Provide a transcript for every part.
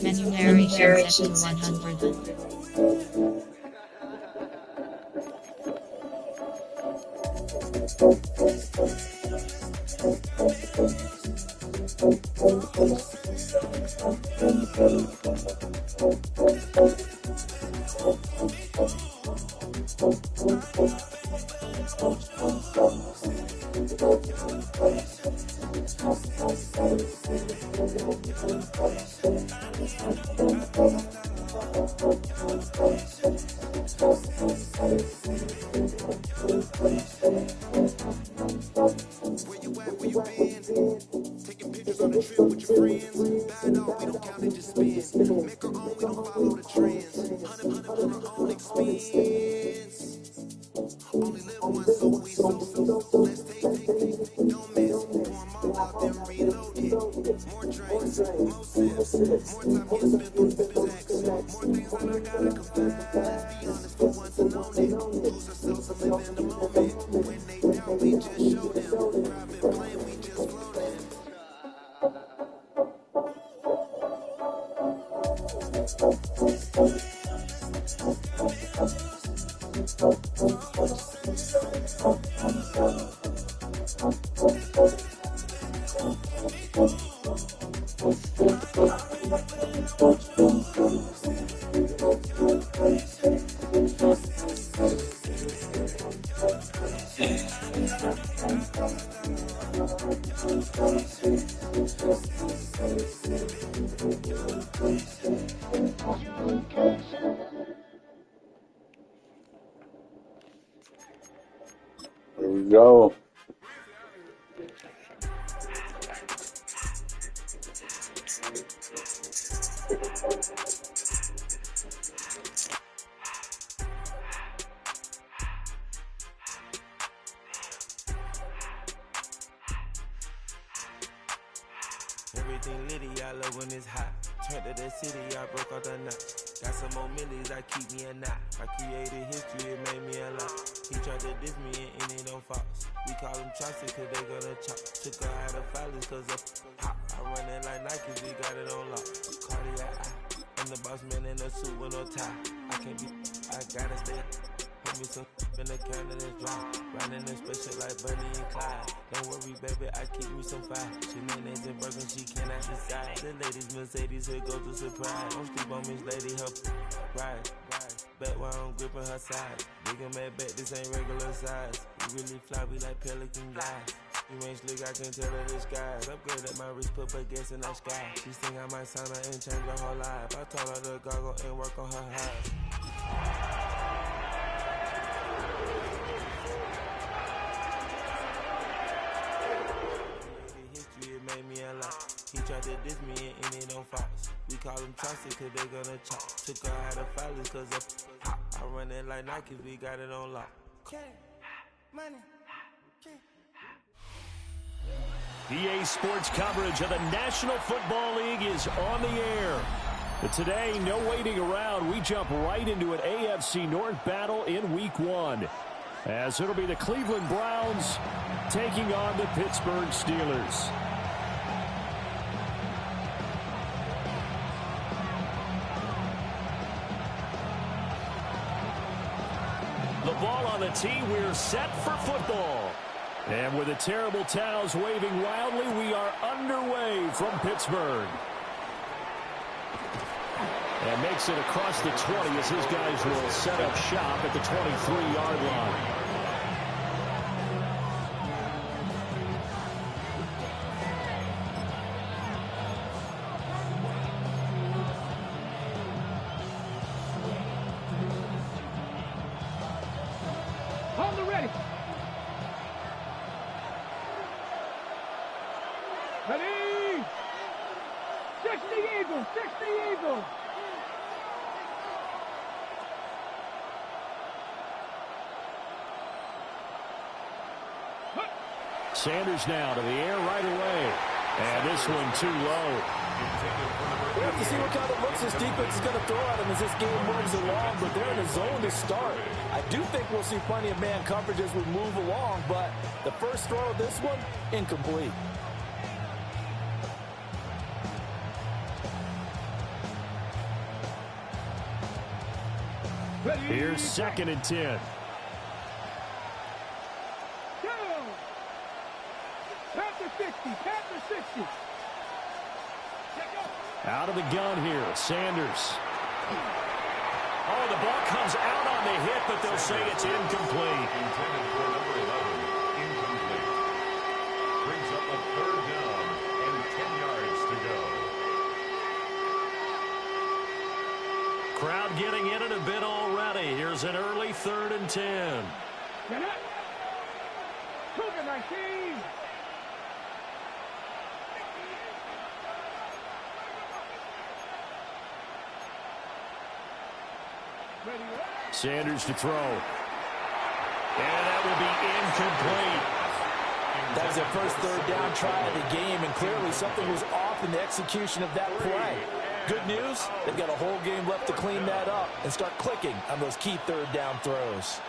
Menu narration set to 100. Here we go. Everything litty, I love when it's hot. Turned to the city, I broke all the knots. Got some more millies, I keep me a knot. I created history, it made me a lot. He tried to diss me and it don't false. We call them chopsticks cause they gonna chop. Took her out of filings cause of pop. I run it like Nike, we got it on lock. Cardiac eye. I'm the boss man in a suit with no tie. I can't be, I gotta stay. Put me some in the can and it's dry. Riding in special like Bunny and Clyde. Don't worry, baby, I keep me some fire. She mayonnaise and burger, she cannot decide. The ladies Mercedes, here goes to surprise. Don't sleep on Miss Lady, her ride. Bet while I'm gripping her side. Big and mad bet, this ain't regular size. We really fly, we like pelican guys. You ain't slick, I can tell her the skies. Upgrade at my wrist, put her gas in the sky. She think I might sign her and change her whole life. I told her to goggle and work on her highs. Made me a lot. He tried to diss me and it don't false. We call them chopsticks cause they gonna chop. Took her out of filings cause of pop. I run it like Nike, we got it on lock. Money. EA Sports coverage of the National Football League is on the air. But today, no waiting around. We jump right into an AFC North battle in Week 1. As it'll be the Cleveland Browns taking on the Pittsburgh Steelers. The ball on the tee, we're set for football. And with the terrible towels waving wildly, we are underway from Pittsburgh. And makes it across the 20 as his guys will set up shop at the 23-yard line. Ready? 60 Eagles, 60 Eagles. Sanders now to the air right away. And this one too low. We have to see what kind of looks this defense is going to throw at him as this game moves along, but they're in a zone to start. I do think we'll see plenty of man coverage as we move along, but the first throw of this one, incomplete. Here's 2nd and 10. Out of the gun here, Sanders. Oh, the ball comes out on the hit, but they'll say it's incomplete. Intended for number 11, incomplete. Brings up a 3rd down and 10 yards to go. Crowd getting in it a bit already. Here's an early 3rd and 10. Get up. Cougar 19. Sanders to throw. And that will be incomplete. That was their first 3rd down try of the game, and clearly something was off in the execution of that play. Good news, they've got a whole game left to clean that up and start clicking on those key 3rd down throws.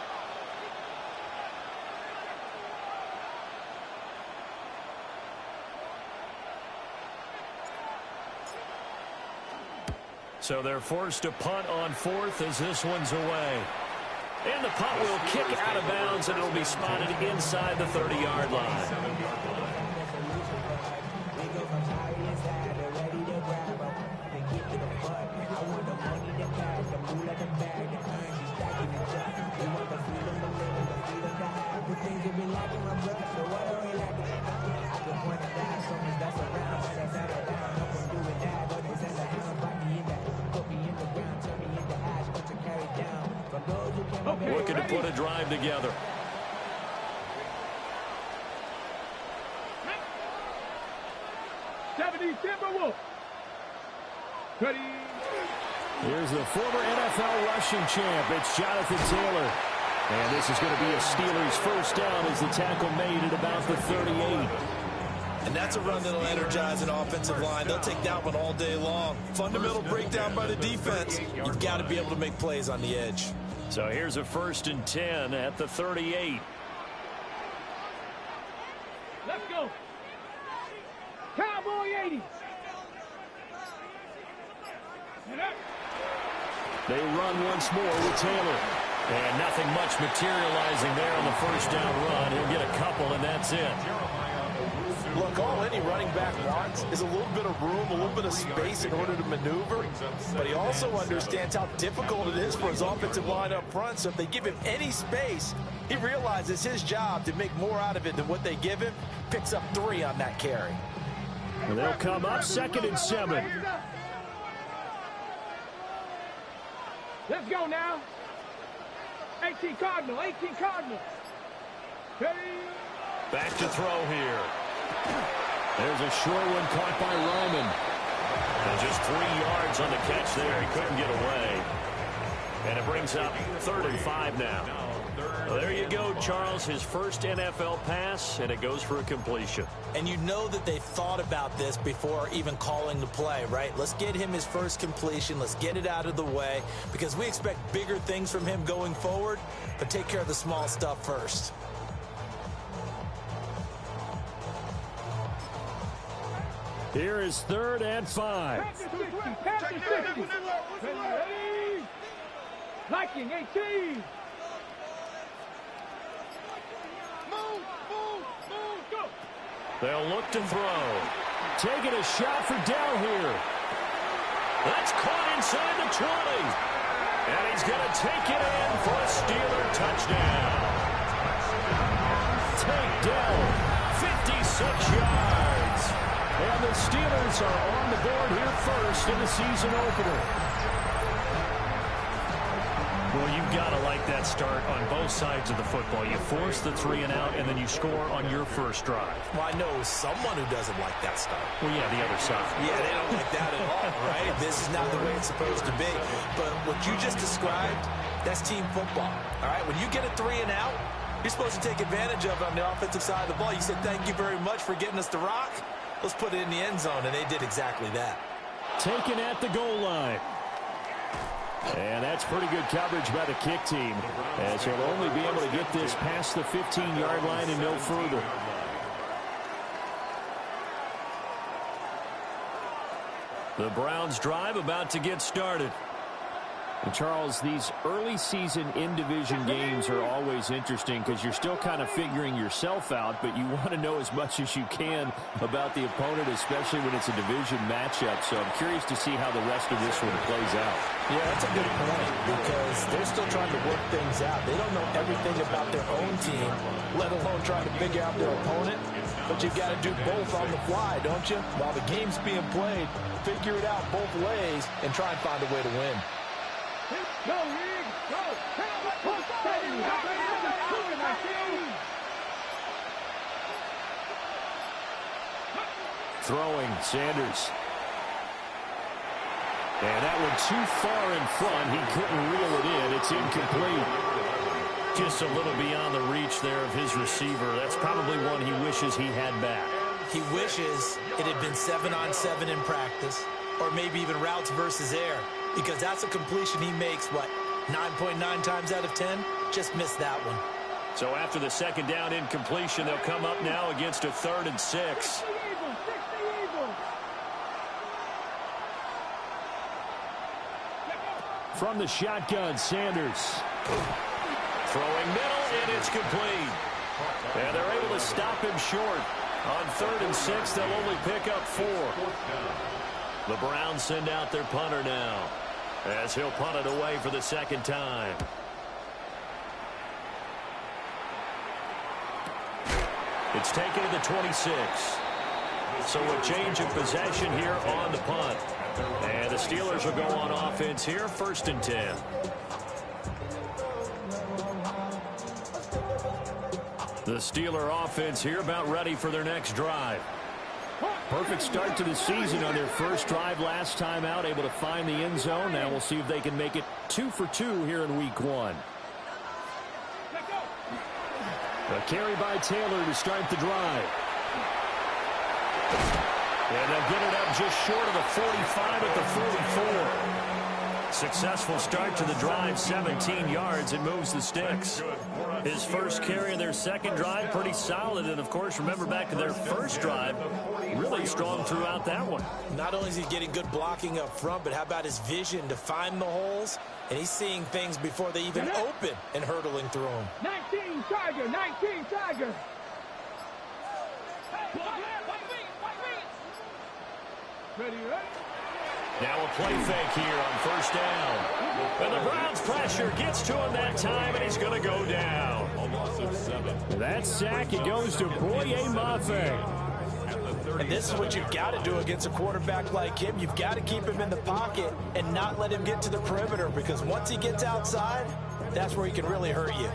So they're forced to punt on 4th as this one's away. And the punt will kick out of bounds, and it'll be spotted inside the 30-yard line. Looking to put a drive together. Here's the former NFL rushing champ. It's Jonathan Taylor. And this is going to be a Steelers first down as the tackle made at about the 38. And that's a run that'll energize an offensive line. They'll take that one all day long. Fundamental breakdown by the defense. You've got to be able to make plays on the edge. So here's a 1st and 10 at the 38. Let's go. Cowboy 80. They run once more with Taylor. And nothing much materializing there on the first down run. He'll get a couple, and that's it. Look, all any running back wants is a little bit of room, a little bit of space in order to maneuver. But he also understands how difficult it is for his offensive line up front. So if they give him any space, he realizes his job to make more out of it than what they give him. Picks up 3 on that carry. And they'll come up 2nd and 7. Let's go now. 18 Cardinal, 18 Cardinal. Hey. Back to throw here. There's a short one caught by Ryman. And just 3 yards on the catch there. He couldn't get away. And it brings up 3rd and 5 now. Well, there you go, Charles. His first NFL pass, and it goes for a completion. And you know that they thought about this before even calling the play, right? Let's get him his first completion. Let's get it out of the way because we expect bigger things from him going forward, but take care of the small stuff first. Here is 3rd and 5. Liking 18. Go. They'll look to throw. Taking a shot for Dell here. That's caught inside the 20. And he's going to take it in for a Steeler touchdown. Take Dell, 56 yards. And the Steelers are on the board here first in the season opener. Well, you've got to like that start on both sides of the football. You force the 3 and out, and then you score on your first drive. Well, I know someone who doesn't like that start. Well, yeah, the other side. Yeah, they don't like that at all, right? This is not the way it's supposed to be. But what you just described, that's team football, all right? When you get a 3 and out, you're supposed to take advantage of it on the offensive side of the ball. You said, thank you very much for getting us the rock. Let's put it in the end zone, and they did exactly that. taken at the goal line. And that's pretty good coverage by the kick team, as he'll only be able to get this past the 15-yard line and no further. The Browns' drive about to get started. And Charles, these early season in-division games are always interesting because you're still kind of figuring yourself out, but you want to know as much as you can about the opponent, especially when it's a division matchup. So I'm curious to see how the rest of this one plays out. Yeah, that's a good point because they're still trying to work things out. They don't know everything about their own team, let alone trying to figure out their opponent. But you've got to do both on the fly, don't you? While the game's being played, figure it out both ways and try and find a way to win. Go, Rick! Go! Throwing, Sanders. And that one too far in front. He couldn't reel it in. It's incomplete. Just a little beyond the reach there of his receiver. That's probably one he wishes he had back. He wishes it had been 7-on-7 in practice, or maybe even routes versus air, because that's a completion he makes, what, 9.9 times out of 10? Just missed that one. So after the second down incompletion, they'll come up now against a 3rd and 6. From the shotgun, Sanders. Throwing middle, and it's complete. And they're able to stop him short. On 3rd and 6, they'll only pick up 4. The Browns send out their punter now, as he'll punt it away for the second time. It's taken to the 26. So a change of possession here on the punt. And the Steelers will go on offense here, 1st and 10. The Steeler offense here about ready for their next drive. Perfect start to the season on their first drive last time out, able to find the end zone. Now we'll see if they can make it 2 for 2 here in week 1. A carry by Taylor to start the drive. And they'll get it up just short of the 45 at the 44. Successful start to the drive, 17 yards, and moves the sticks. His first carry of their second drive, pretty solid. And, of course, remember back to their first drive, really strong throughout that one. Not only is he getting good blocking up front, but how about his vision to find the holes? And he's seeing things before they even open and hurtling through them. 19 Tiger, 19 Tiger. Ready, ready? Now a play fake here on 1st down. And the Browns pressure gets to him that time, and he's going to go down. A loss of 7. That sack, it goes to Boye Mafe. And this is what you've got to do against a quarterback like him. You've got to keep him in the pocket and not let him get to the perimeter, because once he gets outside, that's where he can really hurt you.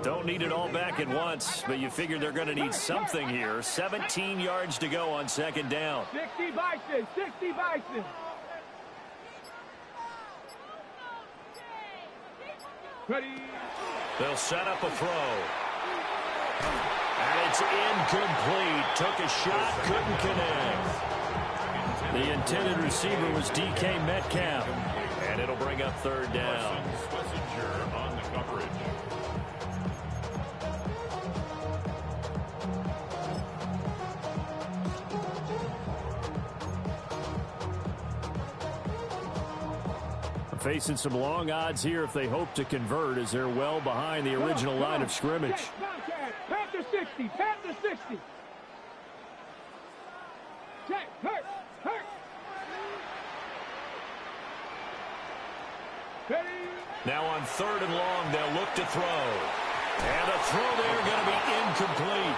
Don't need it all back at once, but you figure they're going to need something here. 17 yards to go on 2nd down. 60 Bison, 60 Bison. Ready. They'll set up a throw. And it's incomplete. Took a shot, couldn't connect. The intended receiver was DK Metcalf. And it'll bring up 3rd down. Schlesinger on the coverage. Facing some long odds here if they hope to convert, as they're well behind the original line of scrimmage. Panther 60, Panther 60. Check, hurt. Ready. Now on 3rd and long, they'll look to throw. And a throw there going to be incomplete.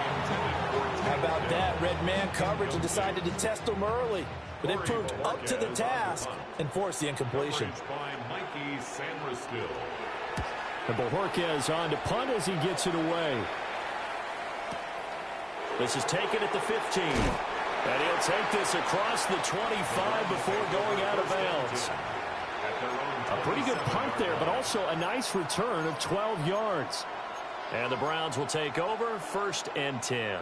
How about that? Red man coverage and decided to test him early. But it proved up to the task and forced the incompletion. And Bojorquez on to punt as he gets it away. This is taken at the 15. And he'll take this across the 25 before going out of bounds. A pretty good punt there, but also a nice return of 12 yards. And the Browns will take over 1st and 10.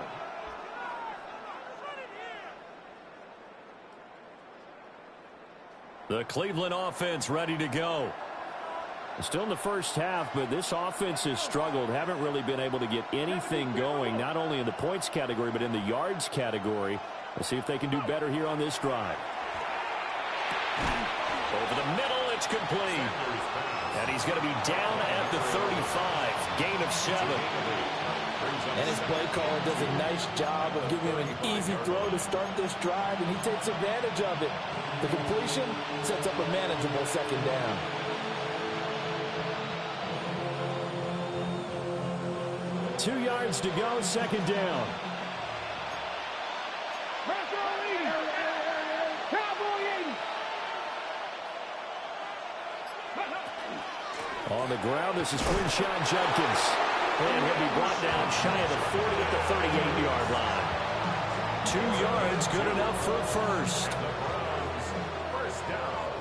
The Cleveland offense ready to go. Still in the first half, but this offense has struggled. Haven't really been able to get anything going, not only in the points category, but in the yards category. We'll see if they can do better here on this drive. Over the middle, it's complete. And he's going to be down at the 35. Gain of 7. And his play caller does a nice job of giving him an easy throw to start this drive, and he takes advantage of it. The completion sets up a manageable 2nd down. Two yards to go, 2nd down. On the ground, this is Quinshon Judkins. And he'll be brought down shy of the 40 at the 38-yard line. 2 yards, good enough for a first. First down.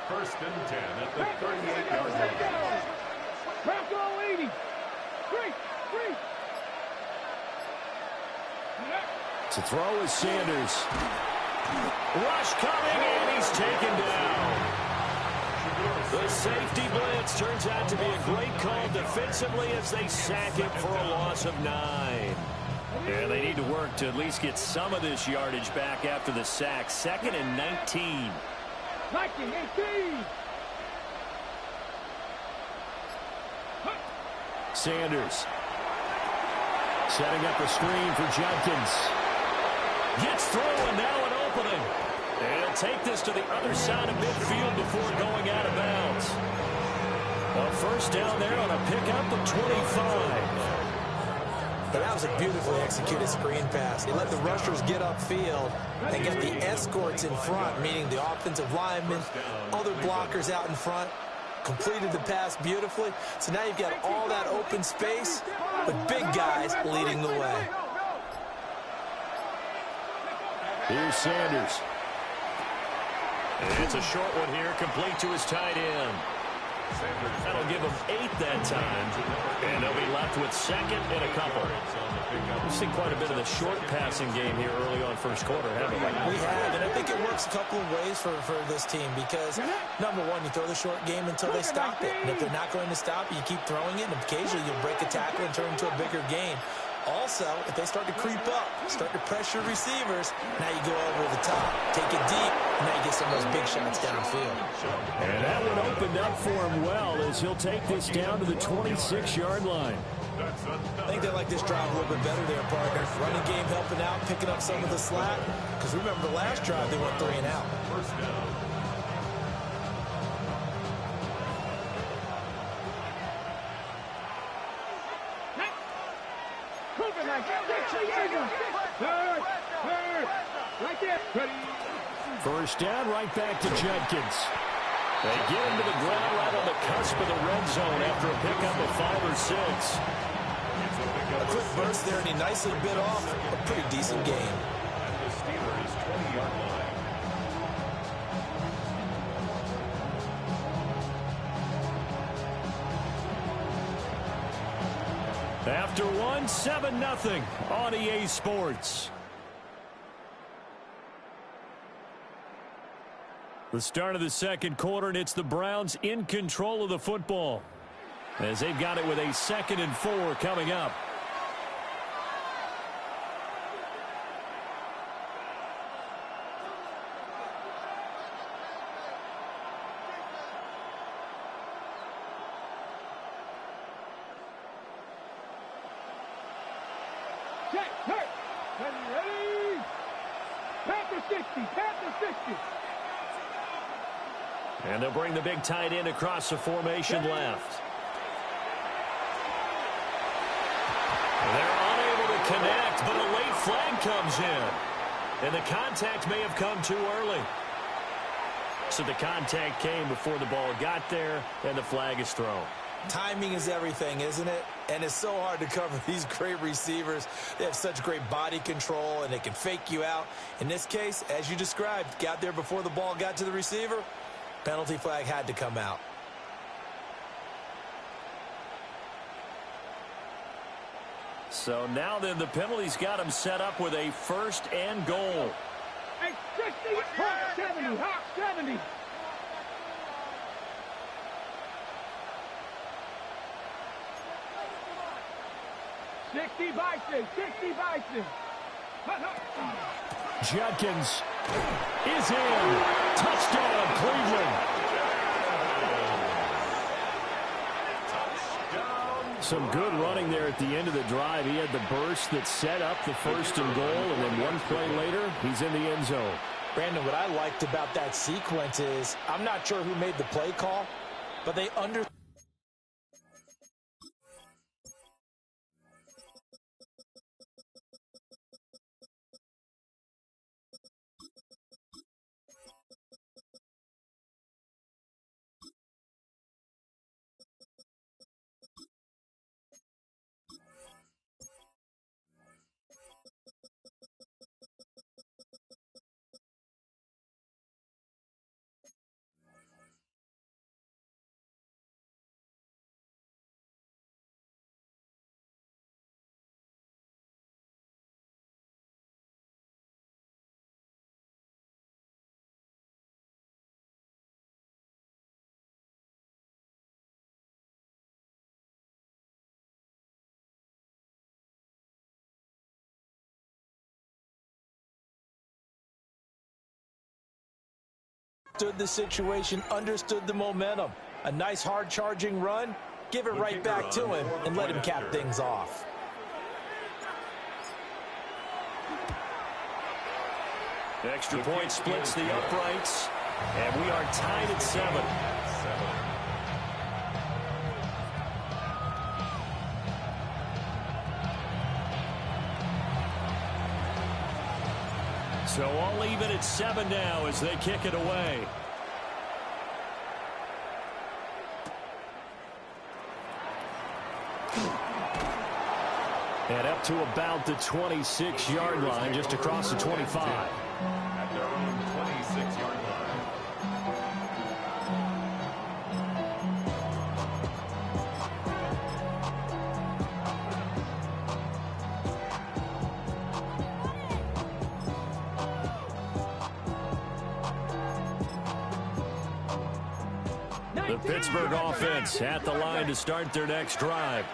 1st and 10 at the 38-yard line. Bronco 80. Free. To throw is Sanders. Rush coming, and he's taken down. The safety blitz turns out to be a great call defensively as they sack him for a loss of 9. Yeah, they need to work to at least get some of this yardage back after the sack. 2nd and 19. 18. Sanders. Setting up a screen for Judkins. Gets through, and now an opening. And he'll take this to the other side of midfield before going out of bounds. A first down there on a pickup of 25. But that was a beautifully executed screen pass. He let the rushers get upfield and get the escorts in front, meaning the offensive linemen, other blockers out in front. Completed the pass beautifully. So now you've got all that open space with big guys leading the way. Here's Sanders. It's a short one here, complete to his tight end. That'll give him 8 that time. And they'll be left with 2nd and a couple. We've seen quite a bit of the short passing game here early on first quarter, haven't we? We have, and I think it works a couple of ways for this team because, number one, you throw the short game until they stop it. And if they're not going to stop it, you keep throwing it, and occasionally you'll break a tackle and turn it into a bigger game. Also, if they start to creep up, start to pressure receivers, now you go over the top, take it deep, and now you get some of those big shots downfield. And that one opened up for him well as he'll take this down to the 26-yard line. I think they like this drive a little bit better there, partner. Running game helping out, picking up some of the slack. Because remember, the last drive, they went 3 and out. First down. First down, right back to Judkins. They get him to the ground right on the cusp of the red zone after a pickup of 5 or 6. A quick burst there, and he nicely bit off a pretty decent gain. At the Steelers' 20-yard line. After one, 7-0 on EA Sports. The start of the second quarter, and it's the Browns in control of the football as they've got it with a 2nd and 4 coming up. Ready? Panther 60. And they'll bring the big tight end across the formation left. They're unable to connect, but a late flag comes in. And the contact may have come too early. So the contact came before the ball got there, and the flag is thrown. Timing is everything, isn't it? And it's so hard to cover these great receivers. They have such great body control, and they can fake you out. In this case, as you described, got there before the ball got to the receiver. Penalty flag had to come out. So now then the penalty's got him set up with a 1st and goal. Hey, 60, hot 70, hot 70. $60 Bison. Judkins is in. Touchdown, Cleveland. Some good running there at the end of the drive. He had the burst that set up the 1st and goal, and then one play later, he's in the end zone. Brandon, what I liked about that sequence is, I'm not sure who made the play call, but they understood the situation, understood the momentum. A nice hard-charging run. Give it right back to him and let him cap things off. Extra point splits the uprights, and we are tied at 7. So all even at 7 now as they kick it away. And up to about the 26-yard line, just across the 25. At their own 26-yard line. The Pittsburgh offense at the line to start their next drive.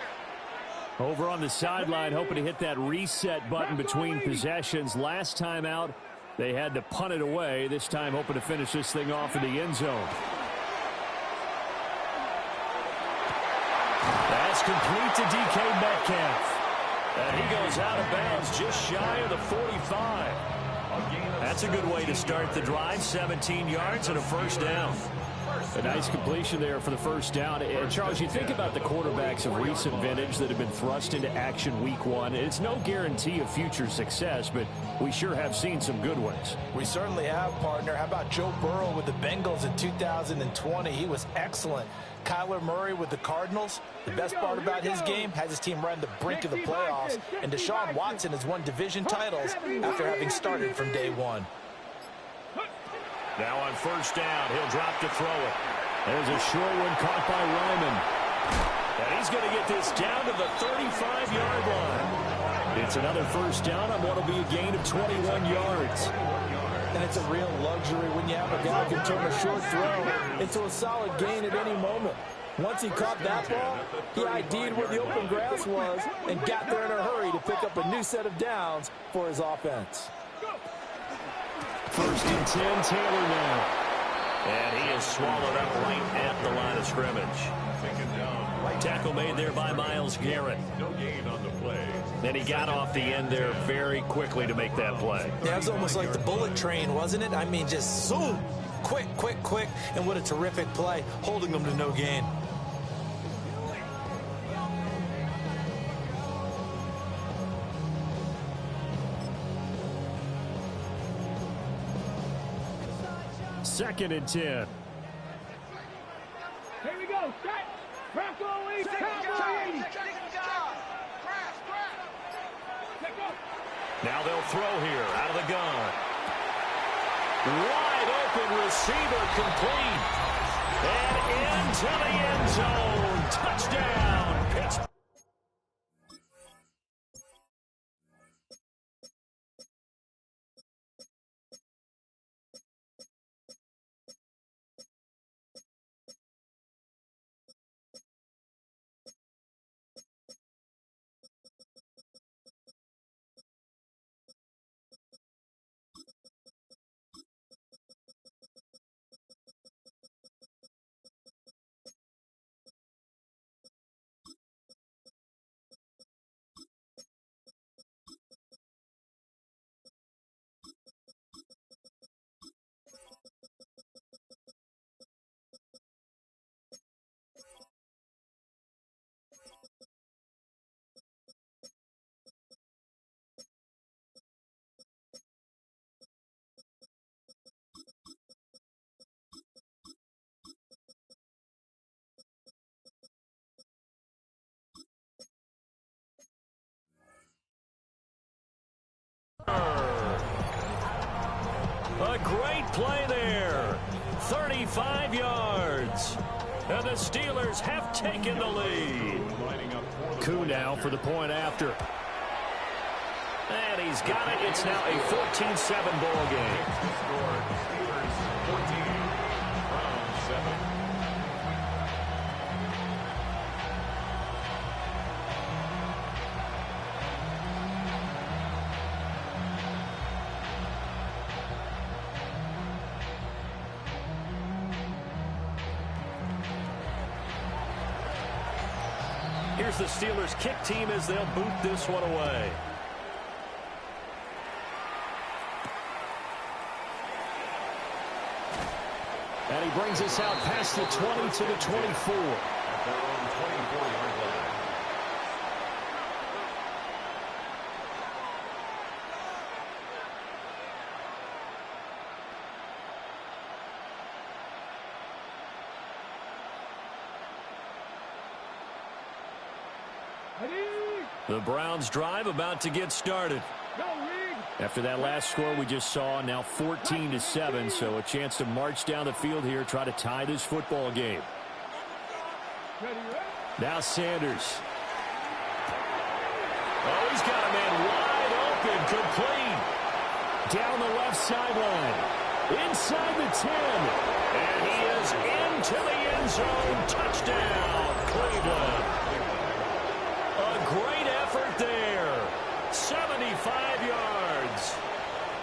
Over on the sideline, hoping to hit that reset button between possessions. Last time out, they had to punt it away. This time, hoping to finish this thing off in the end zone. That's complete to DK Metcalf. And he goes out of bounds just shy of the 45. That's a good way to start the drive. 17 yards and a 1st down. A nice completion there for the 1st down. And Charles, you think about the quarterbacks of recent vintage that have been thrust into action week 1. It's no guarantee of future success, but we sure have seen some good ones. We certainly have, partner. How about Joe Burrow with the Bengals in 2020? He was excellent. Kyler Murray with the Cardinals. The best part about his game, has his team right on the brink of the playoffs. And Deshaun Watson has won division titles after having started from day 1. Now on 1st down, he'll drop to throw it. There's a short one caught by Ryman. And he's going to get this down to the 35-yard line. It's another 1st down on what will be a gain of 21 yards. And it's a real luxury when you have a guy who can turn a short throw into a solid gain at any moment. Once he caught that ball, he ID'd where the open grass was and got there in a hurry to pick up a new set of downs for his offense. 1st and 10, Taylor now. And he is swallowed up right at the line of scrimmage. Tackle made there by Myles Garrett. No gain on the play. And he got off the end there very quickly to make that play. Yeah, it was almost like the bullet train, wasn't it? I mean, just zoom. Quick, quick, quick. And what a terrific play, holding them to no gain. Second and 10. Here we go. Set. Crackle, lead. Now they'll throw here out of the gun. Wide open receiver complete. And into the end zone. Touchdown, Pittsburgh. A great play there. 35 yards. And the Steelers have taken the lead. Koo now for the point after. And he's got it. It's now a 14-7 ball game. Score, Steelers 14, Browns 7. Here's the Steelers kick team as they'll boot this one away. And he brings us out past the 20 to the 24. At their own 24-yard line. The Browns drive about to get started. After that last score we just saw, now 14-7, so a chance to march down the field here, try to tie this football game. Now Sanders. Oh, he's got a man wide open, complete. Down the left sideline. Inside the 10. And he is into the end zone. Touchdown, Cleveland. A great effort there. 75 yards.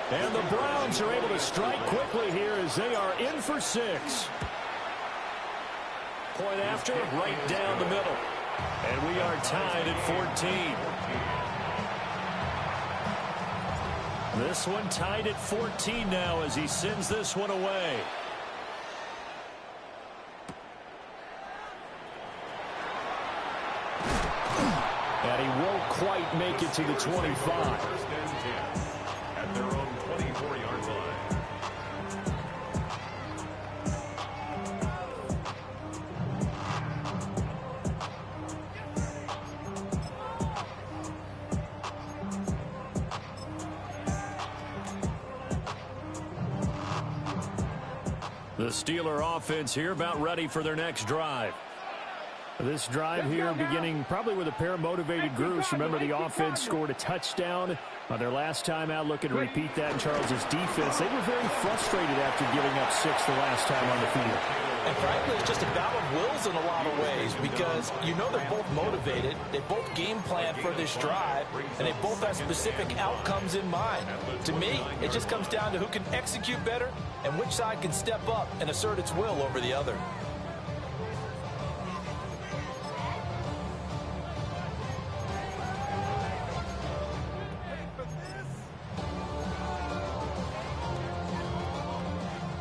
And the Browns are able to strike quickly here as they are in for 6. Point after, right down the middle. And we are tied at 14. This one tied at 14 now as he sends this one away. And he won't quite make it to the 25. First and 10 at their own 24-yard line. The Steeler offense here about ready for their next drive. This drive here beginning probably with a pair of motivated groups. Remember, the offense scored a touchdown on their last time out. Looking to repeat that in Charles' defense. They were very frustrated after giving up 6 the last time on the field. And frankly, it's just a battle of wills in a lot of ways because you know they're both motivated. They both game plan for this drive, and they both have specific outcomes in mind. To me, it just comes down to who can execute better and which side can step up and assert its will over the other.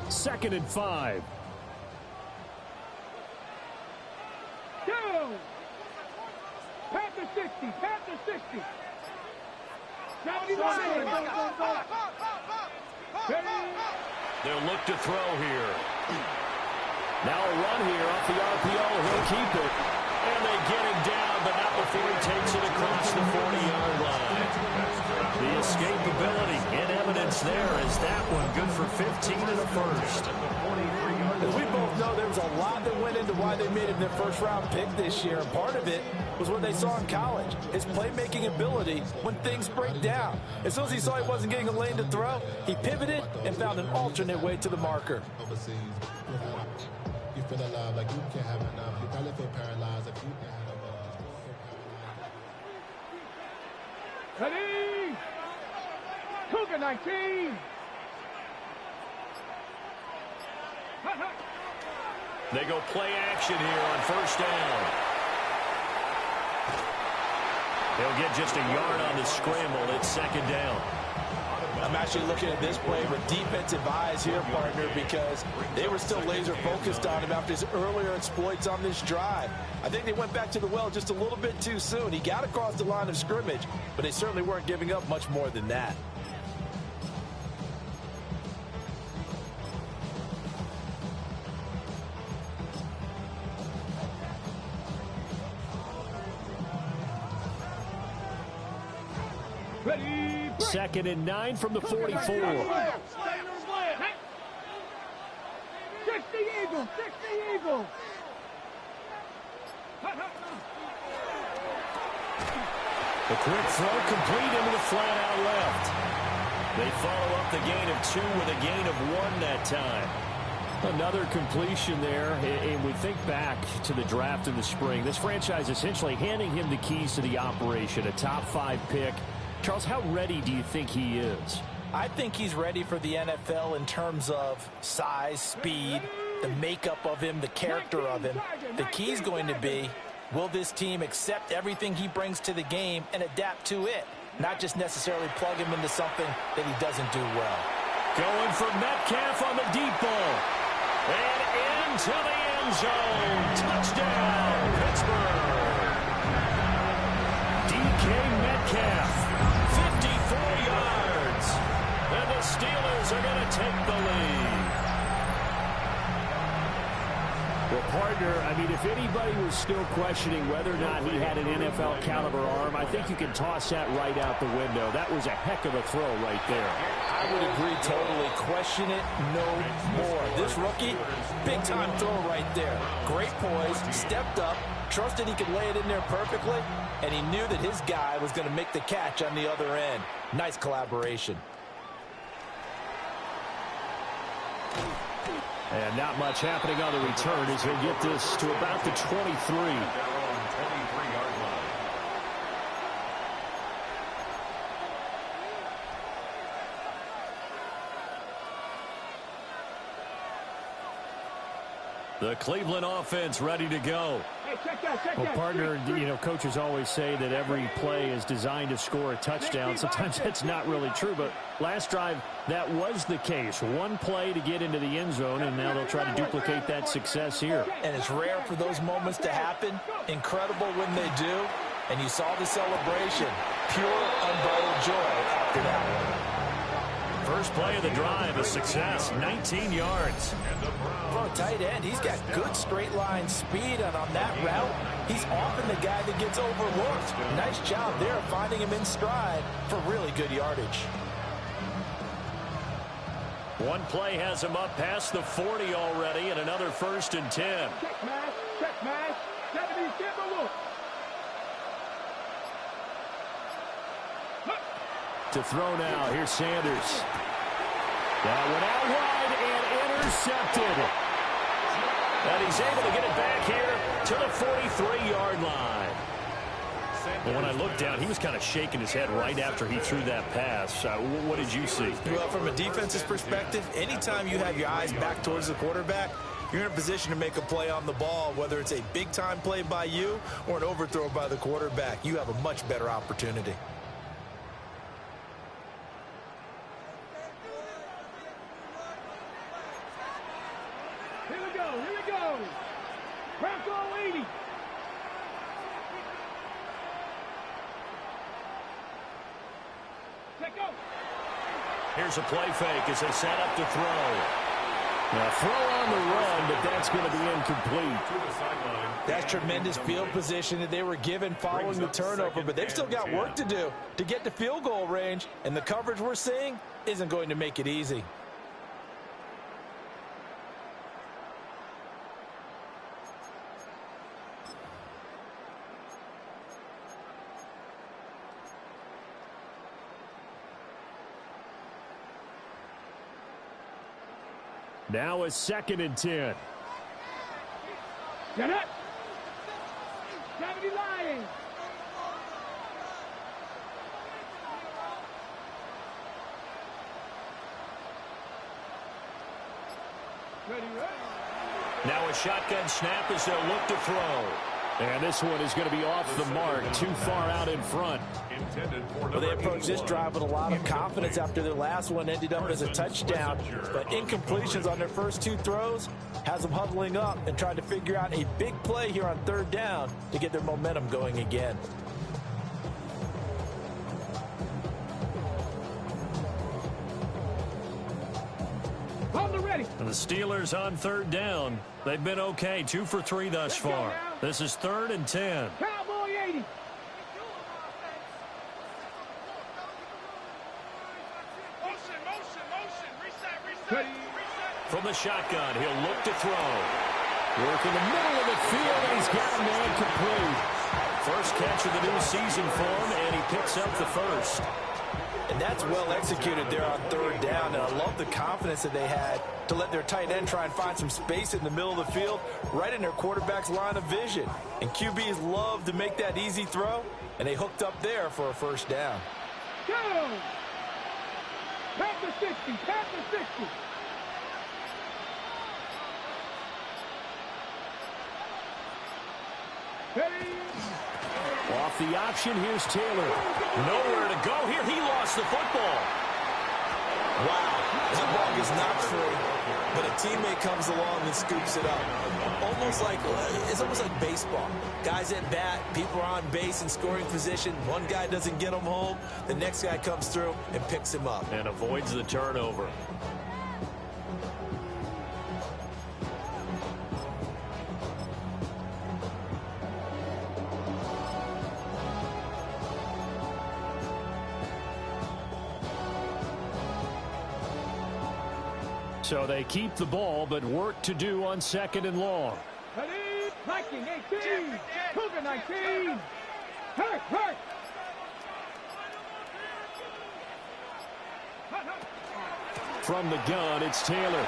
Second and 5. Down. Panther 60. Panther 60. 79. They'll look to throw here. Now a run here off the RPO. He'll keep it. And they get him down, but not before he takes it across the 40-yard line. The escapability in evidence there is that one good for 15 and a first. know there was a lot that went into why they made him their first-round pick this year, and part of it was what they saw in college, his playmaking ability when things break down. As soon as he saw he wasn't getting a lane to throw, he pivoted and found an alternate way to the marker. You feel alive like you can't have enough. You probably feel paralyzed if you can't have enough. Ready? Cougar 19. They go play action here on first down. He'll get just a yard on the scramble. It's second down. I'm actually looking at this play with defensive eyes here, partner, because they were still laser focused on him after his earlier exploits on this drive. I think they went back to the well just a little bit too soon. He got across the line of scrimmage, but they certainly weren't giving up much more than that. Ready? Second and 9 from the 44. 60 Eagles, 60 Eagles. The quick throw complete into the flat out left. They follow up the gain of 2 with a gain of 1 that time. Another completion there, and we think back to the draft in the spring. This franchise essentially handing him the keys to the operation, a top 5 pick. Charles, how ready do you think he is? I think he's ready for the NFL in terms of size, speed, the makeup of him, the character of him. The key's going to be, will this team accept everything he brings to the game and adapt to it? Not just necessarily plug him into something that he doesn't do well. Going for Metcalf on the deep ball. And into the end zone. Touchdown, Pittsburgh. DK Metcalf, 54 yards. And the Steelers are going to take the lead. Well, partner, I mean, if anybody was still questioning whether or not he had an NFL caliber arm, I think you can toss that right out the window. That was a heck of a throw right there. I would agree totally. Question it no more. This rookie, big-time throw right there. Great poise, stepped up, trusted he could lay it in there perfectly, and he knew that his guy was going to make the catch on the other end. Nice collaboration. And not much happening on the return as he'll get this to about the 23. The Cleveland offense ready to go. Hey, check that. Well, partner, you know, coaches always say that every play is designed to score a touchdown. Sometimes that's not really true, but last drive, that was the case. One play to get into the end zone, and now they'll try to duplicate that success here. And it's rare for those moments to happen. Incredible when they do. And you saw the celebration. Pure, unbridled joy after that one. First play of the drive, a success, 19 yards. For a tight end, he's got good straight line speed, and on that route, he's often the guy that gets overlooked. Nice job there finding him in stride for really good yardage. One play has him up past the 40 already, and another 1st and 10. Check mash, 70, Timberwolf. To throw now, here's Sanders. That went out wide and intercepted. And he's able to get it back here to the 43-yard line. Well, when I looked down, he was kind of shaking his head right after he threw that pass. What did you see? Well, from a defense's perspective, anytime you have your eyes back towards the quarterback, you're in a position to make a play on the ball, whether it's a big-time play by you or an overthrow by the quarterback. You have a much better opportunity. Here we go. Bronco 80. Check out. Here's a play fake as they set up to throw. Now, throw on the run, but that's going to be incomplete. That's tremendous field position that they were given following the turnover, but they've still got work to do to get to field goal range, and the coverage we're seeing isn't going to make it easy. Now a 2nd and 10. Get up. Clevelaaaaannnndddd. Ready, ready. Now a shotgun snap as they'll look to throw. And this one is going to be off the mark, too far out in front. Well, they approached this drive with a lot of confidence after their last one ended up as a touchdown. But incompletions on their first 2 throws has them huddling up and trying to figure out a big play here on 3rd down to get their momentum going again. And the Steelers on 3rd down. They've been okay, 2 for 3 thus far. This is 3rd and 10. Cowboy 80. From the shotgun, he'll look to throw. Work in the middle of the field, and he's got a man complete. First catch of the new season for him, and he picks up the first. And that's well executed there on 3rd down, and I love the confidence that they had to let their tight end try and find some space in the middle of the field, right in their quarterback's line of vision. And QBs love to make that easy throw, and they hooked up there for a first down. Go! Past the 60, past the 60. Off the option, here's Taylor. Nowhere to go here. He lost the football. Wow, that ball is not free, but a teammate comes along and scoops it up. It's almost like baseball. Guys at bat, people are on base in scoring position. One guy doesn't get him home. The next guy comes through and picks him up. And avoids the turnover. So they keep the ball, but work to do on 2nd and long. Viking 18, Cougar 19. Hurt. From the gun, it's Taylor.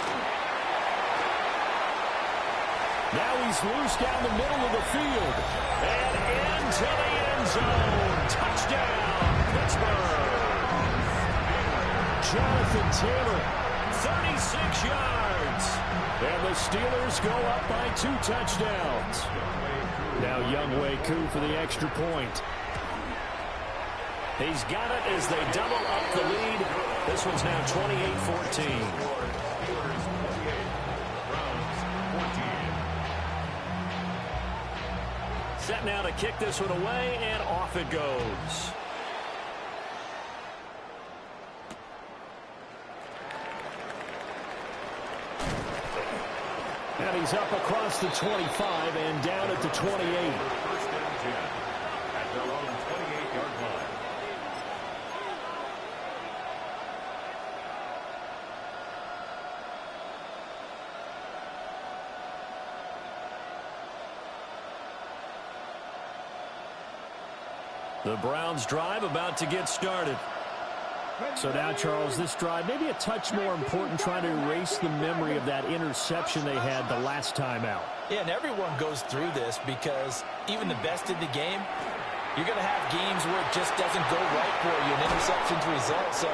Now he's loose down the middle of the field. And into the end zone. Touchdown, Pittsburgh. Jonathan Taylor, 36 yards. And the Steelers go up by 2 touchdowns. Now Younghoe Koo for the extra point. He's got it as they double up the lead. This one's now 28-14. Set now to kick this one away, and off it goes. And he's up across the 25 and down at the 28. First down 10 at their own 28-yard line. The Browns drive about to get started. So now, Charles, this drive maybe a touch more important, trying to erase the memory of that interception they had the last time out. Yeah, and everyone goes through this because even the best in the game, you're going to have games where it just doesn't go right for you and interceptions result. So,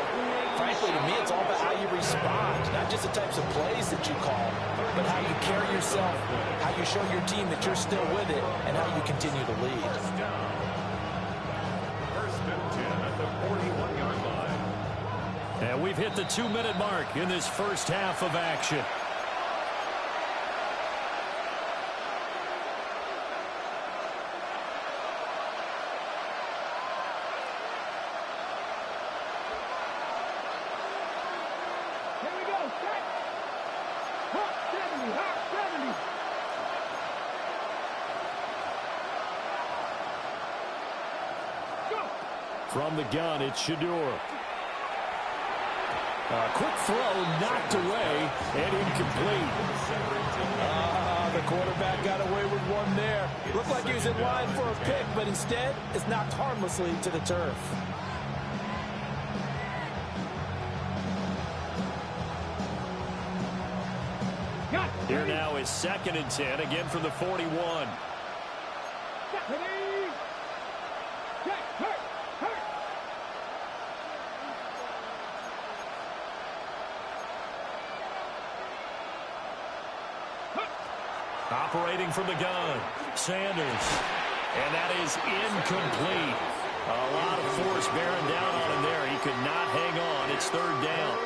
frankly, to me, it's all about how you respond, not just the types of plays that you call, but how you carry yourself, how you show your team that you're still with it, and how you continue to lead. First and 10 at the 41-yard line. And we've hit the 2-minute mark in this first half of action. Here we go, set. Hot 70, hot 70. Go. From the gun, it's Shador. A quick throw knocked away and incomplete. The quarterback got away with one there. Looked like he was in line for a pick, but instead it's knocked harmlessly to the turf. Here now is 2nd and 10, again from the 41. Operating from the gun, Sanders. And that is incomplete. A lot of force bearing down on him there. He could not hang on. It's 3rd down.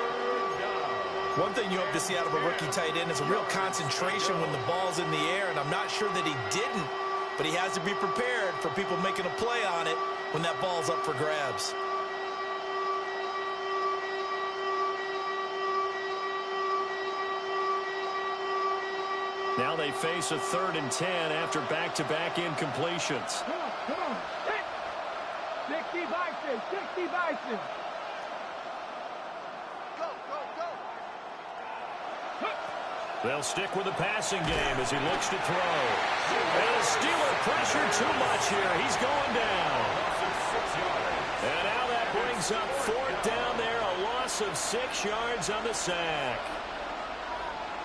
One thing you hope to see out of a rookie tight end is a real concentration when the ball's in the air, and I'm not sure that he didn't, but he has to be prepared for people making a play on it when that ball's up for grabs. Now they face a 3rd and 10 after back-to-back incompletions. Come on. 60 Bison, 60 Bison. They'll stick with the passing game as he looks to throw. And the Steeler pressure too much here. He's going down. And now that brings up 4th down there, a loss of 6 yards on the sack.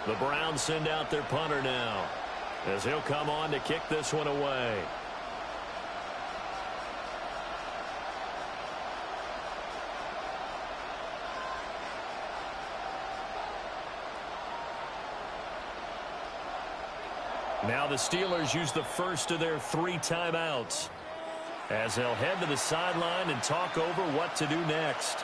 The Browns send out their punter now as he'll come on to kick this one away. Now the Steelers use the first of their 3 timeouts as they'll head to the sideline and talk over what to do next.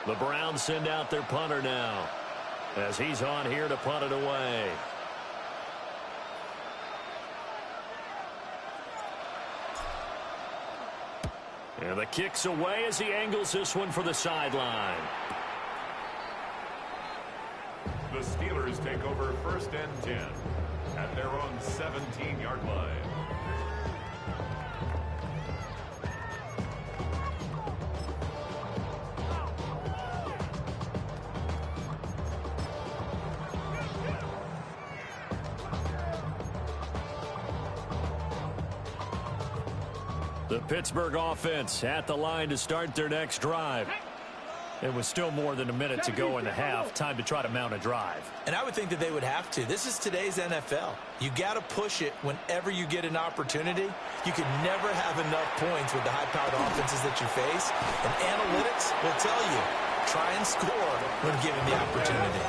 The Browns send out their punter now as he's on here to punt it away. And the kick's away as he angles this one for the sideline. The Steelers take over 1st and 10 at their own 17-yard line. The Pittsburgh offense at the line to start their next drive. It was still more than a minute to go in the half. Time to try to mount a drive. And I would think that they would have to. This is today's NFL. You got to push it whenever you get an opportunity. You can never have enough points with the high-powered offenses that you face. And analytics will tell you, try and score when given the opportunity.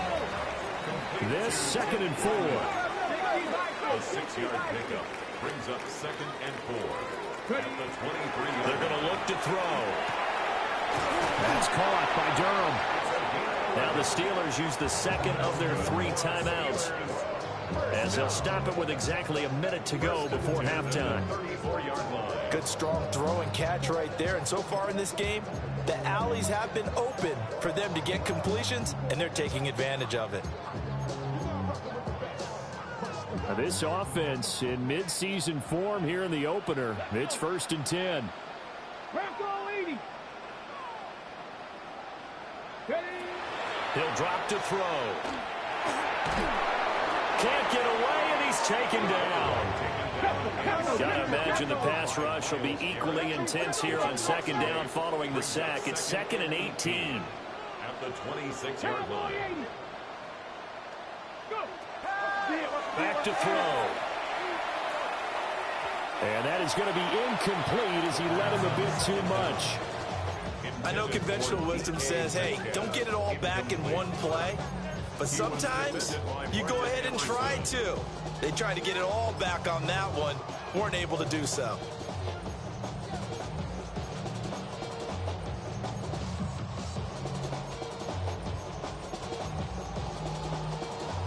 This 2nd and 4. A 6-yard pickup brings up 2nd and 4. At the 23. They're going to look to throw. That's caught by Durham. Now the Steelers use the 2nd of their 3 timeouts as they'll stop it with exactly a minute to go before halftime. Good strong throw and catch right there. And so far in this game, the alleys have been open for them to get completions, and they're taking advantage of it. This offense in midseason form here in the opener. It's 1st and 10. He'll drop to throw. Can't get away, and he's taken down. Gotta imagine the pass rush will be equally intense here on 2nd down following the sack. It's 2nd and 18. At the 26-yard line. Back to throw. And that is going to be incomplete as he let him a bit too much. I know conventional wisdom says, hey, don't get it all back in one play. But sometimes you go ahead and try to. They tried to get it all back on that one. Weren't able to do so.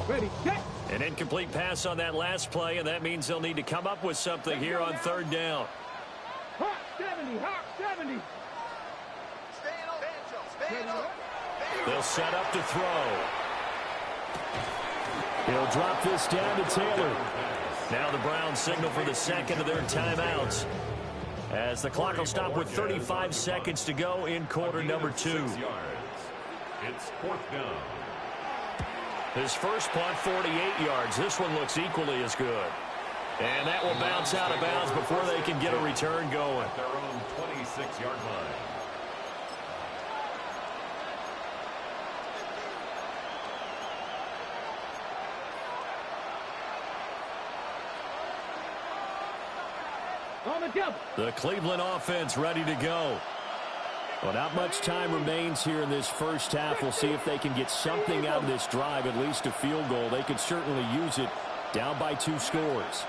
Ready, set. An incomplete pass on that last play, and that means they'll need to come up with something here on 3rd down. Hot 70, hot 70. They'll set up to throw. He'll drop this down to Taylor. Now the Browns signal for the 2nd of their timeouts as the clock will stop with 35 seconds to go in quarter number 2. It's 4th down. His first punt, 48 yards. This one looks equally as good. And that will bounce out of bounds before they can get a return going. At their own 26-yard line. On the double. The Cleveland offense ready to go. Well, not much time remains here in this first half. We'll see if they can get something out of this drive, at least a field goal. They could certainly use it, down by 2 scores.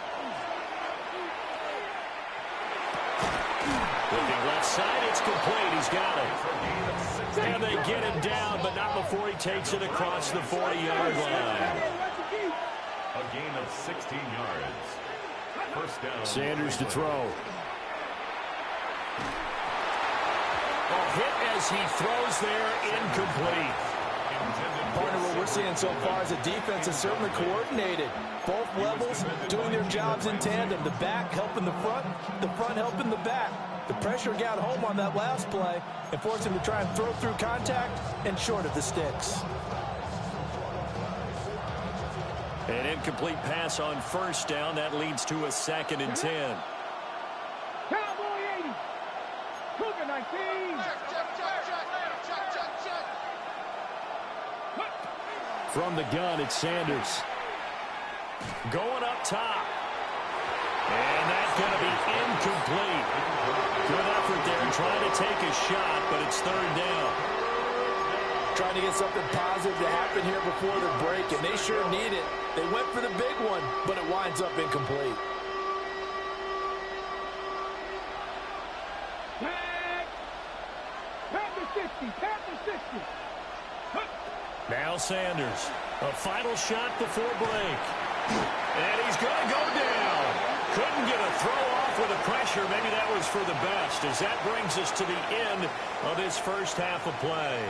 Looking left side, it's complete. He's got it. And they get him down, but not before he takes it across the 40-yard line. A gain of 16 yards. First down. Sanders to throw. A hit as he throws there, incomplete. Partner, what we're seeing so far is the defense is certainly coordinated. Both levels doing their jobs in tandem. The back helping the front helping the back. The pressure got home on that last play and forced him to try and throw through contact and short of the sticks. An incomplete pass on first down. That leads to a 2nd and 10. Cowboy 80. Cougar 19. From the gun, it's Sanders. Going up top. And that's going to be incomplete. Good effort there trying to take a shot, but it's 3rd down. Trying to get something positive to happen here before the break, and they sure need it. They went for the big one, but it winds up incomplete. Panther 60. Now Sanders. A final shot before break. And he's going to go down. Couldn't get a throw off with the pressure. Maybe that was for the best, as that brings us to the end of this first half of play.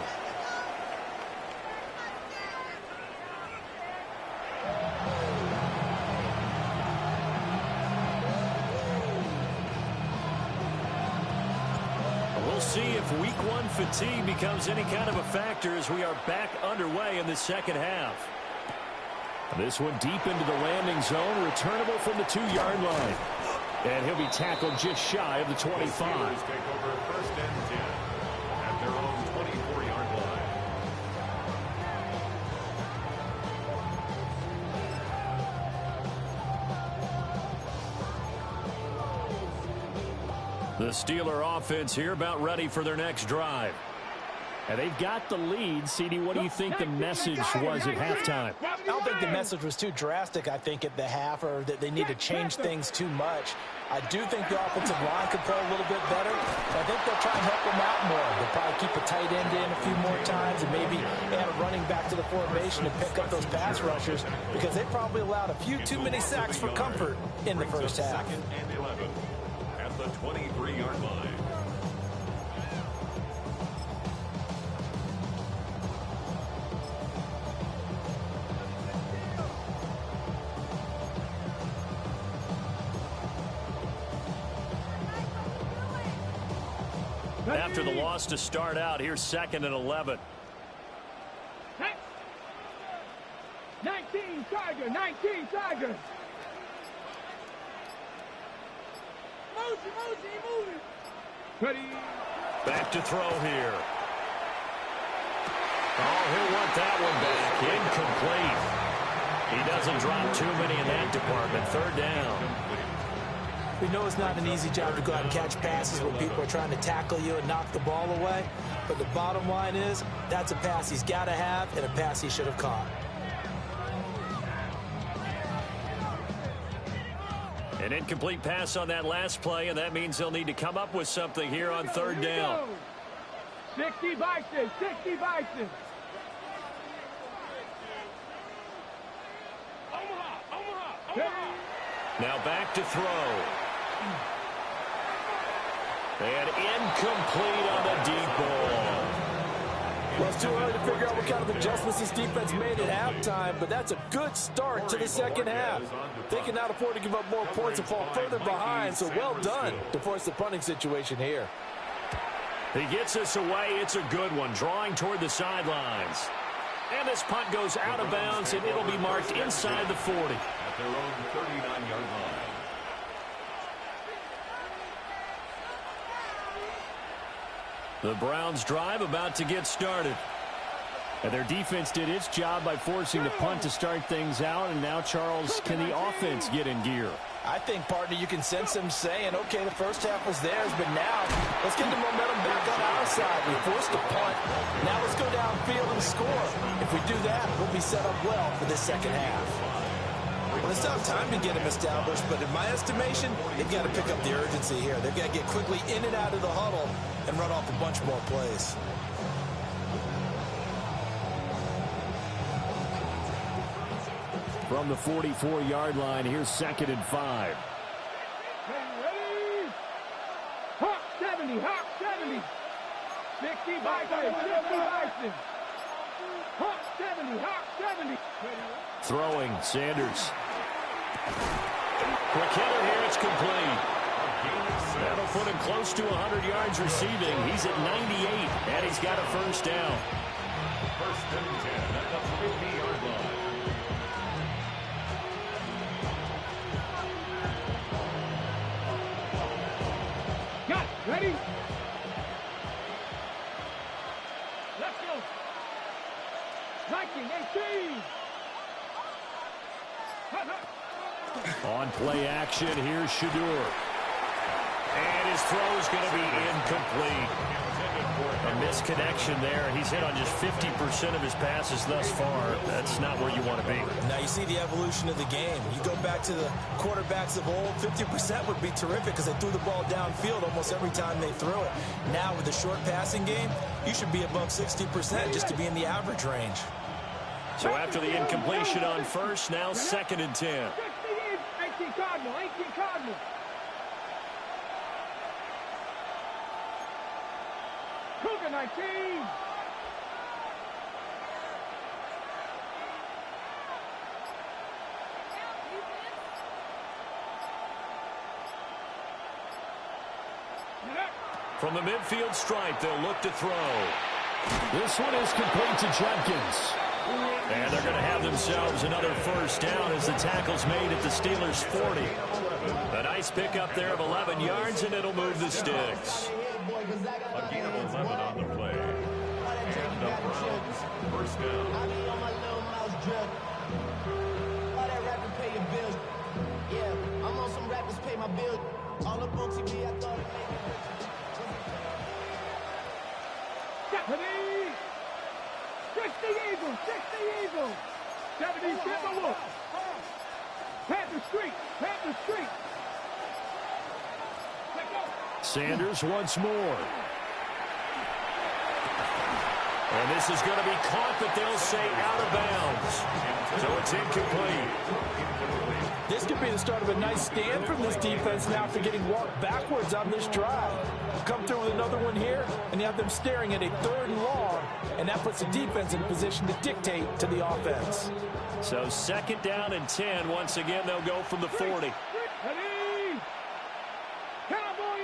We'll see if week 1 fatigue becomes any kind of a factor as we are back underway in the second half. This one deep into the landing zone, returnable from the 2-yard line. And he'll be tackled just shy of the 25. The Steelers take over 1st and 10 at their own 24-yard line. The Steeler offense here about ready for their next drive. And they've got the lead. CD, what do you think the message was at halftime? I don't think the message was too drastic, I think, at the half, or that they need to change things too much. I do think the offensive line could play a little bit better. I think they'll try and help them out more. They'll probably keep a tight end in a few more times and maybe add a running back to the formation to pick up those pass rushers, because they probably allowed a few too many sacks for comfort in the first half. 2nd and 11 at the 23-yard line. After the loss to start out, here's 2nd and 11. 19 Tiger, 19 Tiger. Moving. Ready. Back to throw here. Oh, he'll want that one back. Incomplete. He doesn't drop too many in that department. 3rd down. We know it's not an easy job to go out and catch passes when people are trying to tackle you and knock the ball away. But the bottom line is, that's a pass he's got to have and a pass he should have caught. An incomplete pass on that last play, and that means they'll need to come up with something here on 3rd down. 60 Bison, 60 Bison. Omaha. Now back to throw. And incomplete on the deep ball. Well, it's too early to figure out what kind of adjustments this defense made at halftime, but that's a good start to the second half. They cannot afford to give up more points and fall further behind, so well done to force the punting situation here. He gets us away. It's a good one, drawing toward the sidelines. And this punt goes out of bounds, and it'll be marked inside the 40. At their own 39-yard line. The Browns' drive about to get started. And their defense did its job by forcing the punt to start things out. And now, Charles, can the offense get in gear? I think, partner, you can sense them saying, okay, the first half was theirs, but now let's get the momentum back on our side. We forced a punt. Now let's go downfield and score. If we do that, we'll be set up well for the second half. Well, it's not time to get them established, but in my estimation, they've got to pick up the urgency here. They've got to get quickly in and out of the huddle and run off a bunch more plays. From the 44-yard line, here's 2nd and 5. Ready? Hawk 70, Hawk 70. 60 Bison, 60 Bison. Hawk 70, Hawk 70. Throwing, Sanders. Quick hitter here, it's complete. That'll put him close to 100 yards receiving. He's at 98, and he's got a first down. First and 10 at the 50-yard line. Got it. Ready? Let's go. 1918. On play action, here's Shadur. And his throw is going to be incomplete. A misconnection there. He's hit on just 50% of his passes thus far. That's not where you want to be. Now you see the evolution of the game. You go back to the quarterbacks of old, 50% would be terrific because they threw the ball downfield almost every time they threw it. Now with the short passing game, you should be above 60% just to be in the average range. So after the incompletion on first, now 2nd and 10. 18 Cardinal, 18 Cardinal. Cougar 19. From the midfield stripe, they'll look to throw. This one is complete to Jenkins. And they're going to have themselves another first down as the tackle's made at the Steelers' 40. A nice pickup there of 11 yards, and it'll move the sticks. A gain of 11 on the play. And the Browns first down. Yeah, I'm on some rappers pay my bills. All the books he be, I thought it made me rich. Stephanie! 60 Eagles, 60 Eagles. 70 Timberwolves. Panther Street, Panther Street. Let's go. Sanders once more. And this is going to be caught, but they'll say out of bounds. So it's incomplete. This could be the start of a nice stand from this defense now after getting walked backwards on this drive. Come through with another one here, and you have them staring at a 3rd and long, and that puts the defense in position to dictate to the offense. So 2nd down and 10. Once again, they'll go from the 40. Ready? Cowboy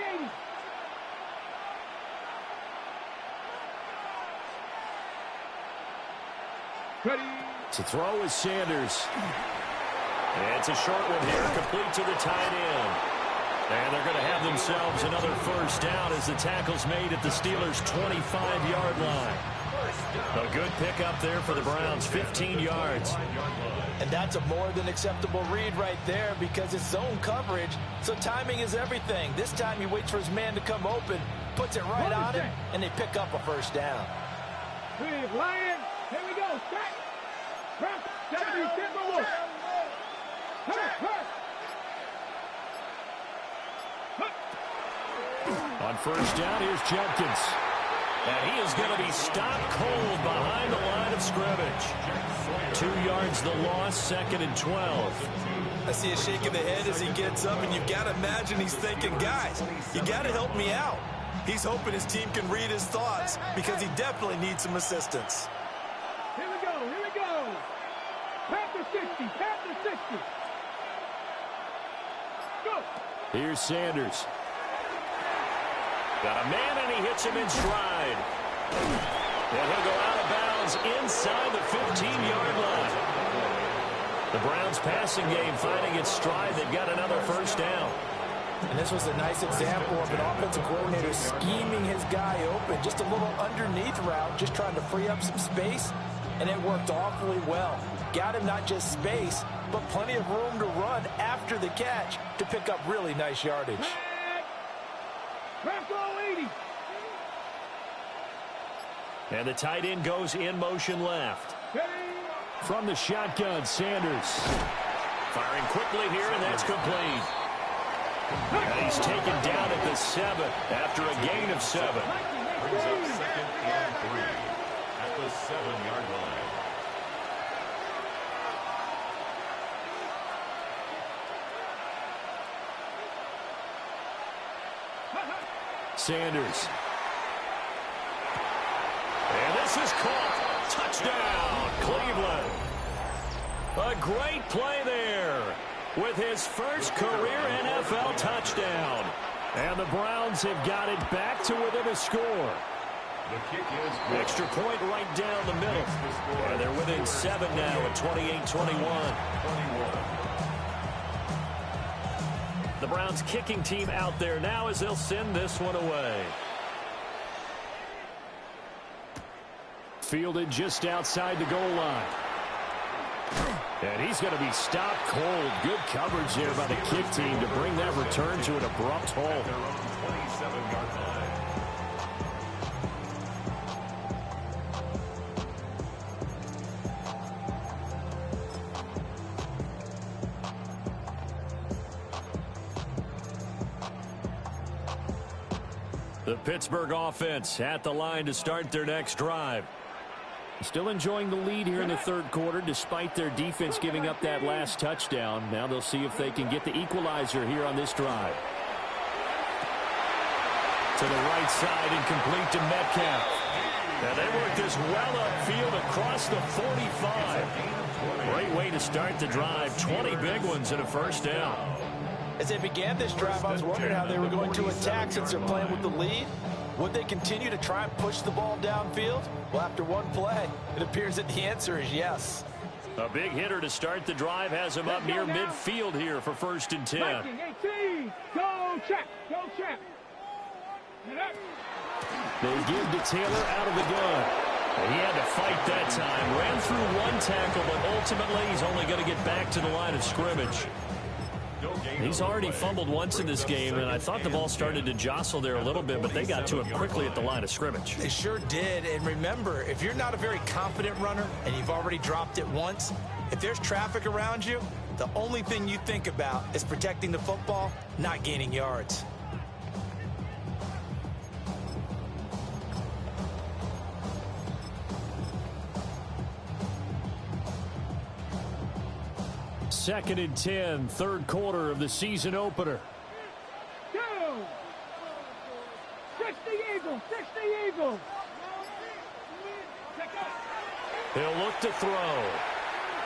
80. Ready? To throw is Sanders. It's a short one here, complete to the tight end. And they're going to have themselves another first down as the tackle's made at the Steelers' 25-yard line. A good pickup there for the Browns, 15 yards. And that's a more than acceptable read right there because it's zone coverage, so timing is everything. This time he waits for his man to come open, puts it right on him, and they pick up a first down. Big Lion. Here we go. Set. Press. 70 Timberwolves. On first down, here's Jenkins. And he is going to be stopped cold behind the line of scrimmage. 2 yards the loss, 2nd and 12. I see a shake of the head as he gets up, and you've got to imagine he's thinking, guys, you got to help me out. He's hoping his team can read his thoughts because he definitely needs some assistance. Here we go. Here we go. Panther 60. Panther 60. Go. Here's Sanders. Got a man, and he hits him in stride. And he'll go out of bounds inside the 15-yard line. The Browns passing game finding its stride. They've got another first down. And this was a nice example of an offensive coordinator scheming his guy open. Just a little underneath route, just trying to free up some space, and it worked awfully well. got him not just space, but plenty of room to run after the catch to pick up really nice yardage. And the tight end goes in motion left. From the shotgun, Sanders. Firing quickly here, and that's complete. And he's taken down at the 7 after a gain of 7. Brings up 2nd and 3 at the 7-yard line. Sanders. And this is caught. Touchdown, Cleveland. A great play there with his first career NFL touchdown. And the Browns have got it back to within a score. The kick is good. Extra point right down the middle. And they're within 7 now at 28-21. The Browns kicking team out there now as they'll send this one away. Fielded just outside the goal line. And he's going to be stopped cold. Good coverage there by the kick team to bring that return to an abrupt halt. 27-yard line. The Pittsburgh offense at the line to start their next drive. Still enjoying the lead here in the third quarter despite their defense giving up that last touchdown. Now they'll see if they can get the equalizer here on this drive. To the right side and complete to Metcalf. And they work this well upfield across the 45. Great way to start the drive. 20 big ones and a first down. As they began this drive, I was wondering how they were going to attack since they're playing with the lead. Would they continue to try and push the ball downfield? Well, after one play, it appears that the answer is yes. A big hitter to start the drive has him up near midfield here for 1st and 10. 18, go check, go check. They give to Taylor out of the gun. He had to fight that time. Ran through one tackle, but ultimately he's only going to get back to the line of scrimmage. He's already fumbled once in this game, and I thought the ball started to jostle there a little bit, but they got to him quickly at the line of scrimmage. They sure did, and remember, if you're not a very confident runner and you've already dropped it once, if there's traffic around you, the only thing you think about is protecting the football, not gaining yards. Second and 10, third quarter of the season opener. Go! 60 Eagles, 60 Eagles. He'll look to throw.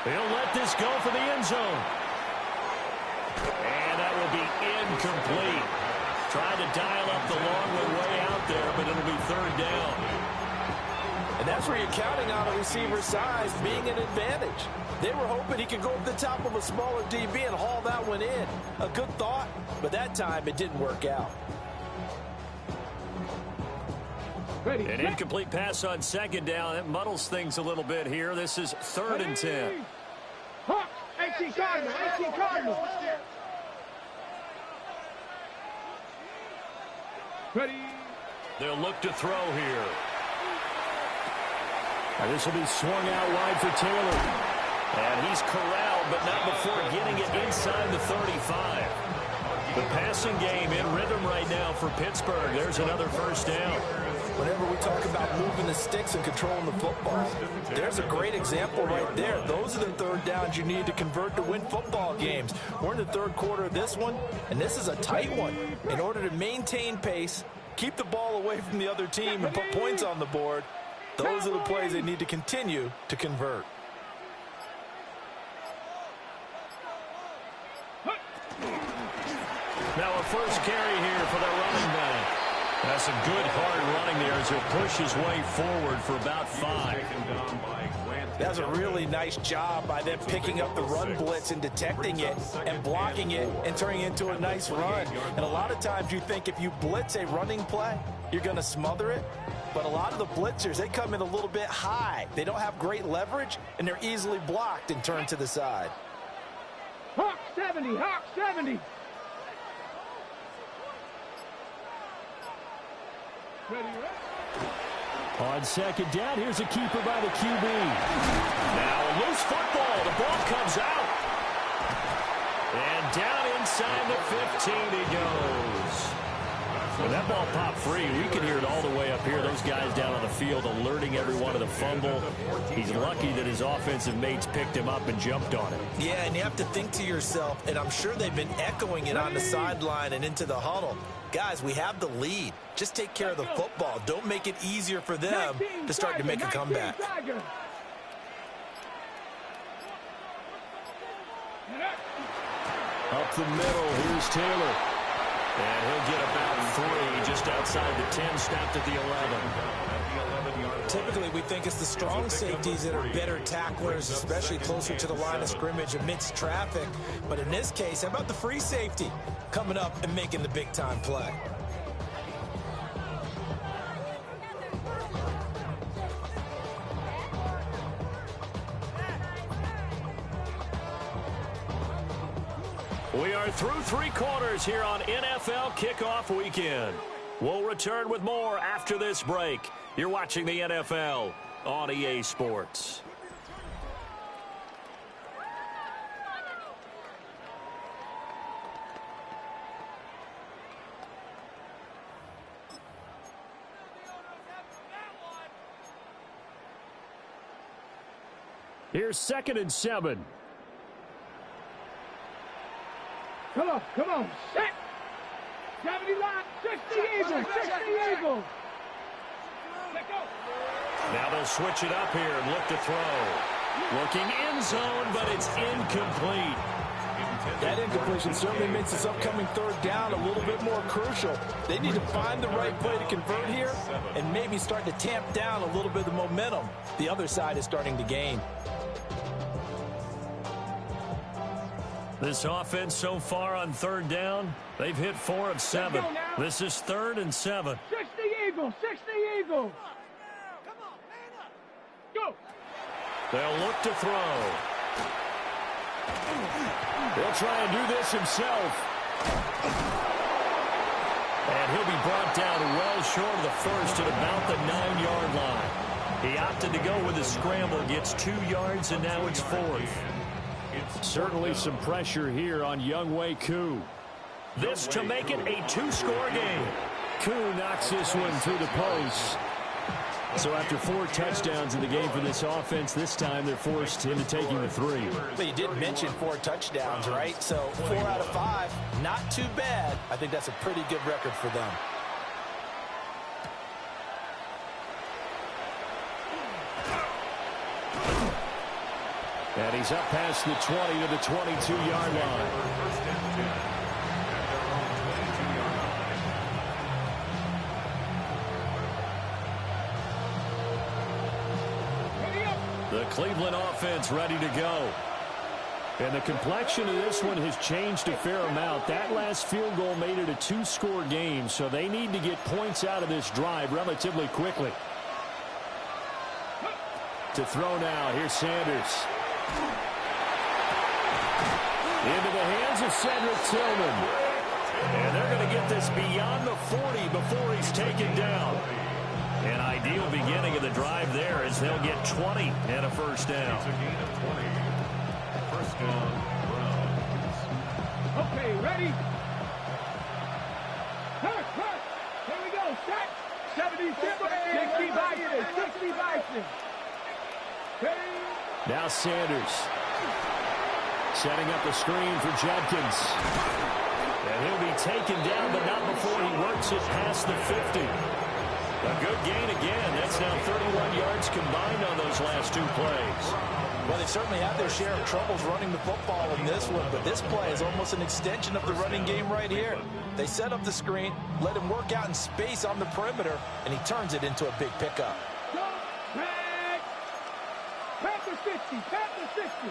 He'll let this go for the end zone. And that will be incomplete. Tried to dial up the long way out there, but it'll be 3rd down. And that's where you're counting on a receiver's size being an advantage. They were hoping he could go up the top of a smaller DB and haul that one in. A good thought, but that time it didn't work out. An incomplete pass on 2nd down. That muddles things a little bit here. This is 3rd and 10. Hawk, 18 Cardinal, 18 Cardinal. Ready. They'll look to throw here. And this will be swung out wide for Taylor. And he's corralled, but not before getting it inside the 35. The passing game in rhythm right now for Pittsburgh. There's another 1st down. Whenever we talk about moving the sticks and controlling the football, there's a great example right there. Those are the 3rd downs you need to convert to win football games. We're in the 3rd quarter of this one, and this is a tight one. In order to maintain pace, keep the ball away from the other team, and put points on the board, those are the plays they need to continue to convert. Now a first carry here for the running back. That's some good hard running there as he'll push his way forward for about 5. That's a really nice job by them picking up the run blitz and detecting it and blocking it and turning it into a nice run. And a lot of times you think if you blitz a running play, you're going to smother it. But a lot of the blitzers, they come in a little bit high. They don't have great leverage, and they're easily blocked and turned to the side. Hawk 70, Hawk 70. Ready, On second down, here's a keeper by the QB. Now a loose football. The ball comes out. And down inside the 15 he goes. When that ball popped free, we can hear it all the way up here. Those guys down on the field alerting everyone of the fumble. He's lucky that his offensive mates picked him up and jumped on it. Yeah, and you have to think to yourself, and I'm sure they've been echoing it on the sideline and into the huddle. Guys, we have the lead. Just take care of the football. Don't make it easier for them to start to make a comeback. Up the middle, here's Taylor. And he'll get about 3 just outside the 10, stopped at the 11. Typically, we think it's the strong safeties that are better tacklers, especially closer to the line of scrimmage amidst traffic. But in this case, how about the free safety coming up and making the big-time play? We are through 3 quarters here on NFL Kickoff Weekend. We'll return with more after this break. You're watching the NFL on EA Sports. Here's 2nd and 7. Come on, set. 70 line, 60 Eagles, 60 Eagles. Let go. Now they'll switch it up here and look to throw. Looking end zone, but it's incomplete. That incompletion certainly makes this upcoming 3rd down a little bit more crucial. They need to find the right play to convert here and maybe start to tamp down a little bit of the momentum the other side is starting to gain. This offense so far on 3rd down, they've hit 4 of 7. This is 3rd and 7. 60 Eagles, 60 Eagles. Come on, man up. Go. They'll look to throw. He'll try and do this himself. And he'll be brought down well short of the first at about the 9-yard line. He opted to go with a scramble, gets 2 yards, and now it's 4th. Certainly some pressure here on Younghoe Koo. This to make it a 2-score game. Koo knocks this one through the post. So after 4 touchdowns in the game for this offense, this time they're forced into taking the 3. But you did mention 4 touchdowns, right? So 4 out of 5, not too bad. I think that's a pretty good record for them. And he's up past the 20 to the 22-yard line. The Cleveland offense ready to go. And the complexion of this one has changed a fair amount. That last field goal made it a 2-score game, so they need to get points out of this drive relatively quickly. To throw now, here's Sanders. Into the hands of Cedric Tillman. And they're going to get this beyond the 40 before he's taken down. An ideal beginning of the drive there as they'll get 20 and a 1st down. Okay, ready? Here we go, set. 70, 60 Bison, 60 Bison. Now Sanders. Setting up the screen for Judkins. And he'll be taken down, but not before he works it past the 50. A good gain again. That's now 31 yards combined on those last 2 plays. Well, they've certainly had their share of troubles running the football in this one, but this play is almost an extension of the running game right here. They set up the screen, let him work out in space on the perimeter, and he turns it into a big pickup. Panther 50, Panther 50.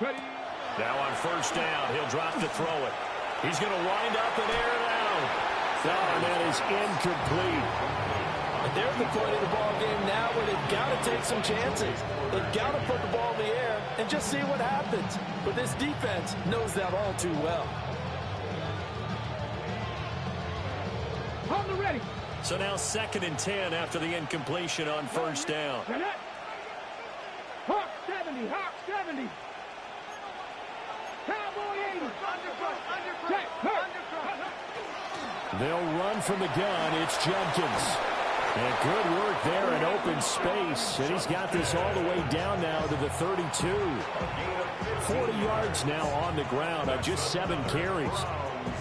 Ready. Now on first down, he'll drop to throw it. He's going to wind up and air it out. And that is incomplete. And they're at the point of the ball game now where they've got to take some chances. They've got to put the ball in the air and just see what happens. But this defense knows that all too well. On the ready. So now 2nd and 10 after the incompletion on first down. Hawk 70, Hawk 70. Cowboy 80. They'll run from the gun. It's Judkins. And good work there in open space. And he's got this all the way down now to the 32. 40 yards now on the ground on just 7 carries.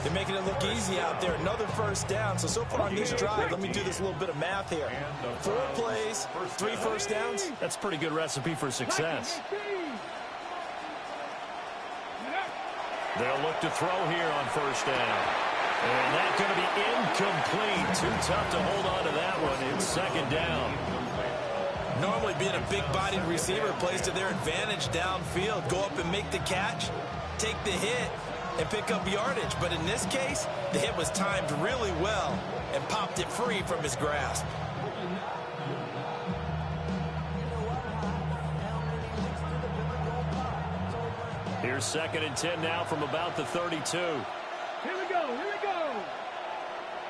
They're making it look easy out there. Another first down. So far on this drive, let me do this little bit of math here. 4 plays, 3 first downs. That's a pretty good recipe for success. They'll look to throw here on first down. And that's going to be incomplete. Too tough to hold on to that one. It's 2nd down. Normally being a big-bodied receiver plays to their advantage downfield. Go up and make the catch, take the hit, and pick up yardage. But in this case, the hit was timed really well and popped it free from his grasp. Here's 2nd and 10 now from about the 32. Here we go, here we go.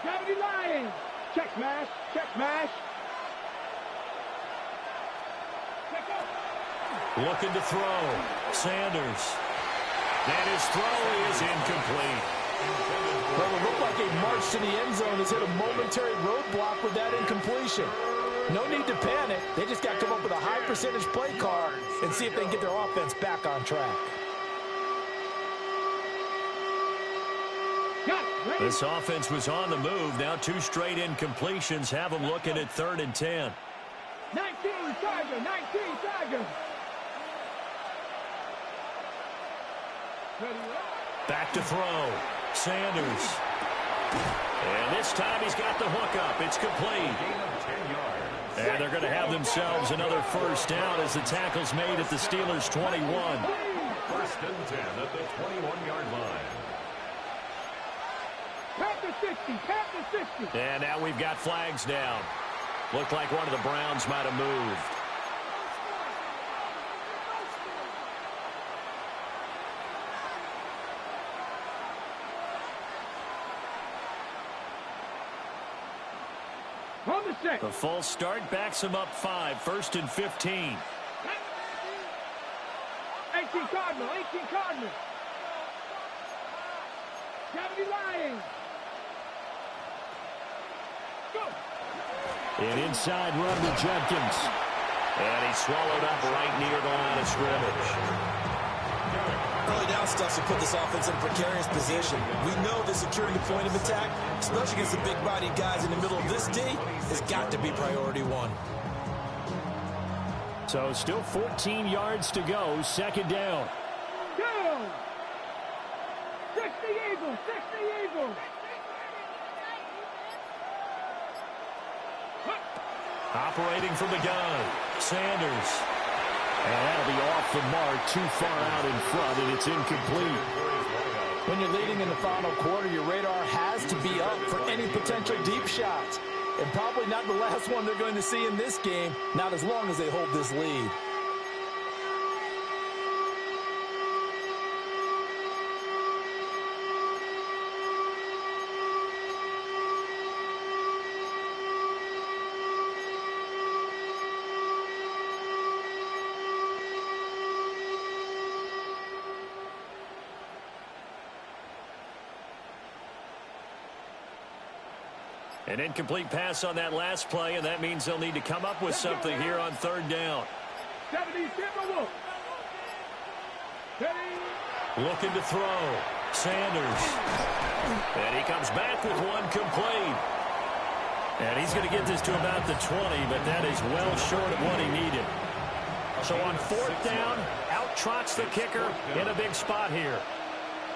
Gravity line. Check mash, check mash. Check up. Looking to throw. Sanders. And his throw is incomplete. Well, it looked like a march to the end zone has hit a momentary roadblock with that incompletion. No need to panic. They just got to come up with a high percentage play call and see if they can get their offense back on track. This offense was on the move. Now 2 straight incompletions have them looking at 3rd and 10. 19 Tiger, 19 Tiger. Back to throw. Sanders. And this time he's got the hook up. It's complete. And they're going to have themselves another first down as the tackle's made at the Steelers' 21. 1st and 10 at the 21-yard line. Panther 50, Panther 50. And now we've got flags down. Looked like one of the Browns might have moved. On the set. The full start backs him up 5. 1st and 15. 18 Cardinal, 18 Cardinal. Gravity line. Go. An inside run to Judkins. And he's swallowed up right near the line of scrimmage. Early down stuff to put this offense in a precarious position. We know that securing the point of attack, especially against the big-bodied guys in the middle of this D, has got to be priority 1. So still 14 yards to go. 2nd down. Go. 60 Eagles, 60 Eagles. Operating from the gun. Sanders. And that'll be off the mark, too far out in front, and it's incomplete. When you're leading in the final quarter, your radar has to be up for any potential deep shots. And probably not the last one they're going to see in this game, not as long as they hold this lead. An incomplete pass on that last play, and that means they'll need to come up with something here on 3rd down. 70 Timberwolf. Looking to throw. Sanders. And he comes back with one complete. And he's going to get this to about the 20, but that is well short of what he needed. So on 4th down, out trots the kicker in a big spot here.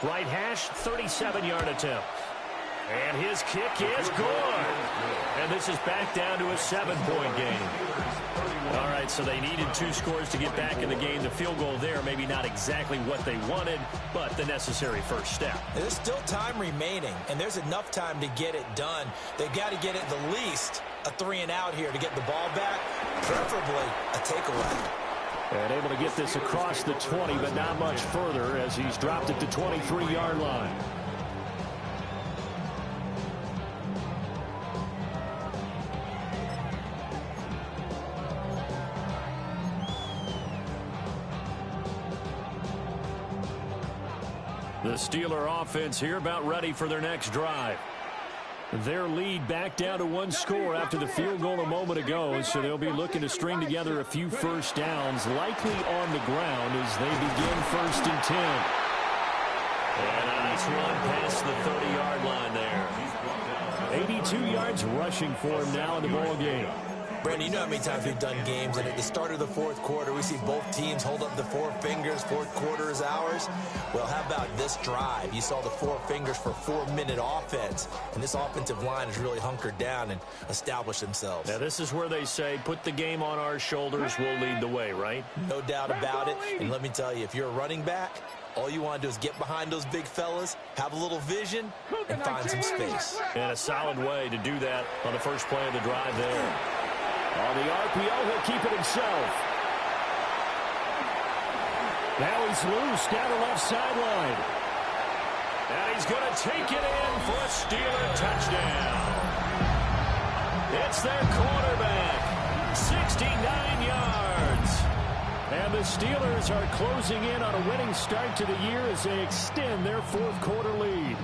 Right hash, 37-yard attempt. And his kick is good. And this is back down to a 7-point game. All right, so they needed 2 scores to get back in the game. The field goal there, maybe not exactly what they wanted, but the necessary first step. There's still time remaining, and there's enough time to get it done. They've got to get at the least a 3-and-out here to get the ball back, preferably a takeaway. And able to get this across the 20, but not much further as he's dropped at the 23-yard line. The Steeler offense here about ready for their next drive. Their lead back down to 1 score after the field goal a moment ago, so they'll be looking to string together a few first downs, likely on the ground as they begin 1st and 10. And a nice run past the 30-yard line there. 82 yards rushing for him now in the ball game. Brandon, you know how many times we've done games, and at the start of the 4th quarter, we see both teams hold up the 4 fingers, 4th quarter is ours. Well, how about this drive? You saw the 4 fingers for 4-minute offense, and this offensive line has really hunkered down and established themselves. Now, this is where they say, put the game on our shoulders, we'll lead the way, right? No doubt about it, and let me tell you, if you're a running back, all you want to do is get behind those big fellas, have a little vision, and find some space. And a solid way to do that on the first play of the drive there. On the RPO, he'll keep it himself. Now he's loose down the left sideline. And he's going to take it in for a Steeler touchdown. It's their quarterback, 69 yards. And the Steelers are closing in on a winning start to the year as they extend their 4th quarter lead.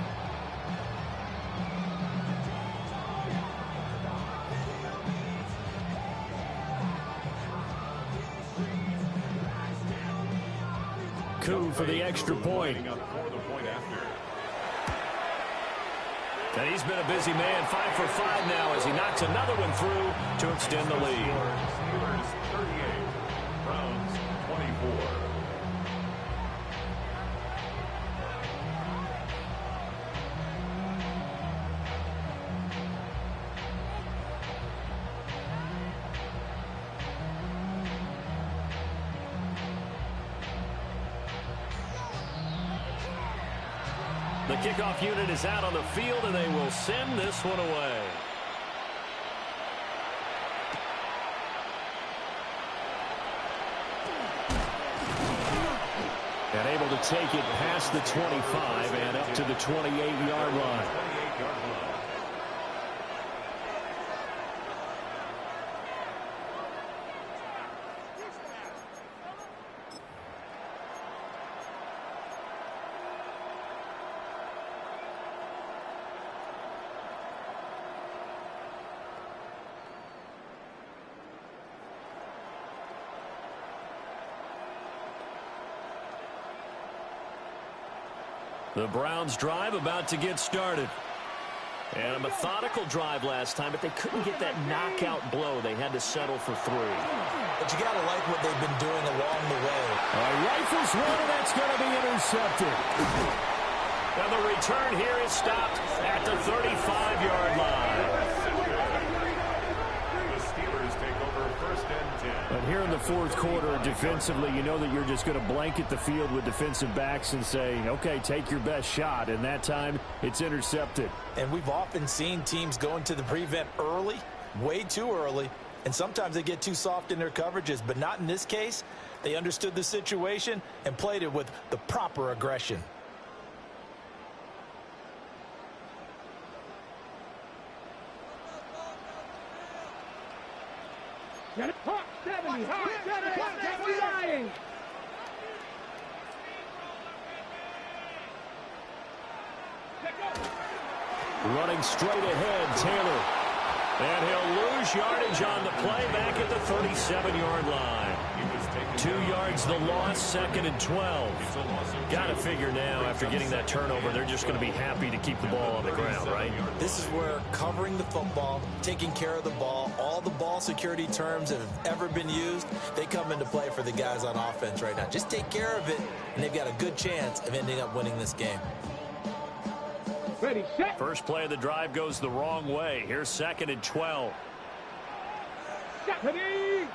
Coup for the extra point. And he's been a busy man, 5 for 5 now as he knocks another one through to extend the lead. Steelers 38, Browns 24. The kickoff unit is out on the field, and they will send this one away. And able to take it past the 25 and up to the 28-yard line. The Browns drive about to get started. And a methodical drive last time, but they couldn't get that knockout blow. They had to settle for 3. But you got to like what they've been doing along the way. Rifles one, and that's going to be intercepted. And the return here is stopped at the 35-yard line. The Steelers take over 1st and 10. But here in the 4th quarter, defensively, you know that you're just going to blanket the field with defensive backs and say, okay, take your best shot. And that time, it's intercepted. And we've often seen teams go into the prevent early, way too early, and sometimes they get too soft in their coverages, but not in this case. They understood the situation and played it with the proper aggression. Hawk 70, Hawk 70, Hawk 70, lying. Running straight ahead, Taylor. And he'll lose yardage on the play back at the 37-yard line. 2 yards the loss, 2nd and 12. Got to figure now, after getting that turnover, they're just going to be happy to keep the ball on the ground, right? This this is where covering the football, taking care of the ball, all the ball security terms that have ever been used, they come into play for the guys on offense right now. Just take care of it, and they've got a good chance of ending up winning this game. Ready, set. First play of the drive goes the wrong way. Here's 2nd and 12. Ready.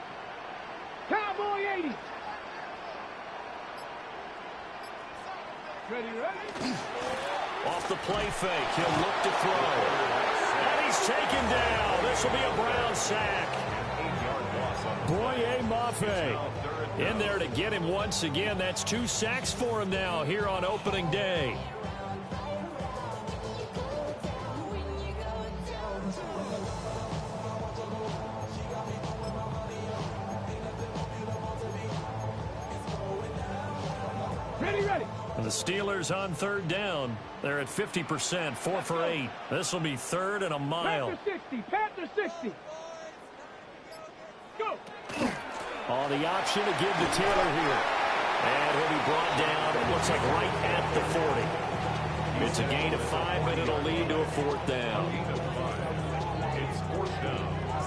Cowboy 80. Ready, ready. Off the play fake, he'll look to throw. And he's taken down. This will be a Brown sack. Boye Mafe in there to get him once again. That's 2 sacks for him now here on opening day. And the Steelers on 3rd down. They're at 50%, 4 for 8. This will be 3rd and a mile. Panther 60. Go. On the option to give to Taylor here. And he'll be brought down, it looks like right at the 40. It's a gain of 5, but it'll lead to a 4th down. It's 4th down. I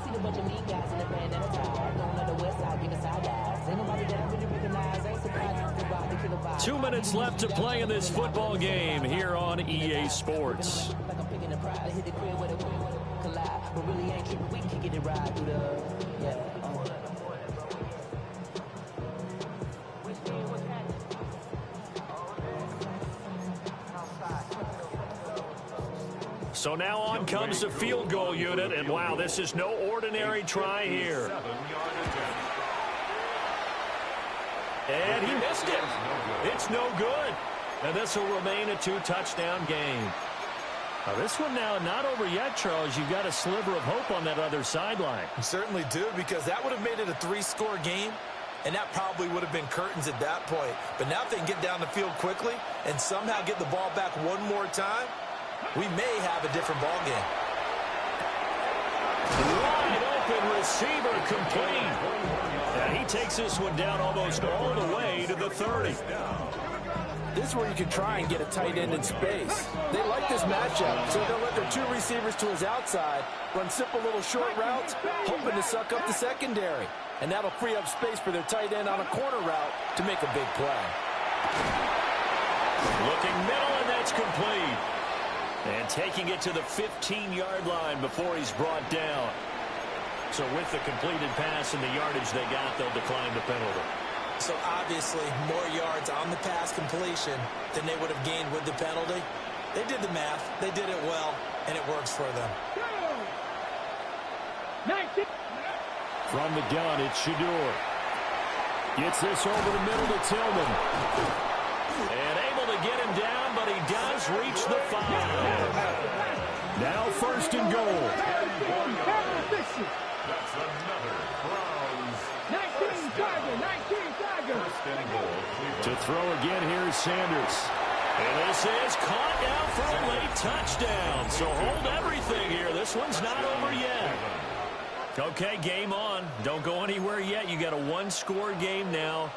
see the bunch of mean guys in the band at a time. Don't know the west side, big side guys. Ain't nobody that I really recognize. Ain't surprised to rock the killer vibe. 2 minutes left to play in this football game here on EA Sports. Like I'm picking a pride, hit the crib with a collide. But really ain't tripping, we can get it right through the, yeah. So now on comes the field goal unit, and wow, this is no ordinary try here. And he missed it. It's no good. And this will remain a 2-touchdown game. Now this one now not over yet, Charles. You've got a sliver of hope on that other sideline. You certainly do, because that would have made it a 3-score game, and that probably would have been curtains at that point. But now if they can get down the field quickly and somehow get the ball back one more time, we may have a different ball game. Wide open receiver complete. And he takes this one down almost all the way to the 30. This is where you can try and get a tight end in space. They like this matchup, so they'll let their 2 receivers to his outside run simple little short routes, hoping to suck up the secondary. And that'll free up space for their tight end on a corner route to make a big play. Looking middle, and that's complete. And taking it to the 15-yard line before he's brought down. So with the completed pass and the yardage they got, they'll decline the penalty. So obviously more yards on the pass completion than they would have gained with the penalty. They did the math. They did it well, and it works for them. From the gun, it's Shador. Gets this over the middle to Tillman. And able to get him down, but he does reach the 5. Now 1st and goal. That's another Browns. 19 Tiger. To throw again, here's Sanders. And this is caught down for a late touchdown. So hold everything here. This one's not over yet. Okay, game on. Don't go anywhere yet. You got a 1-score game now.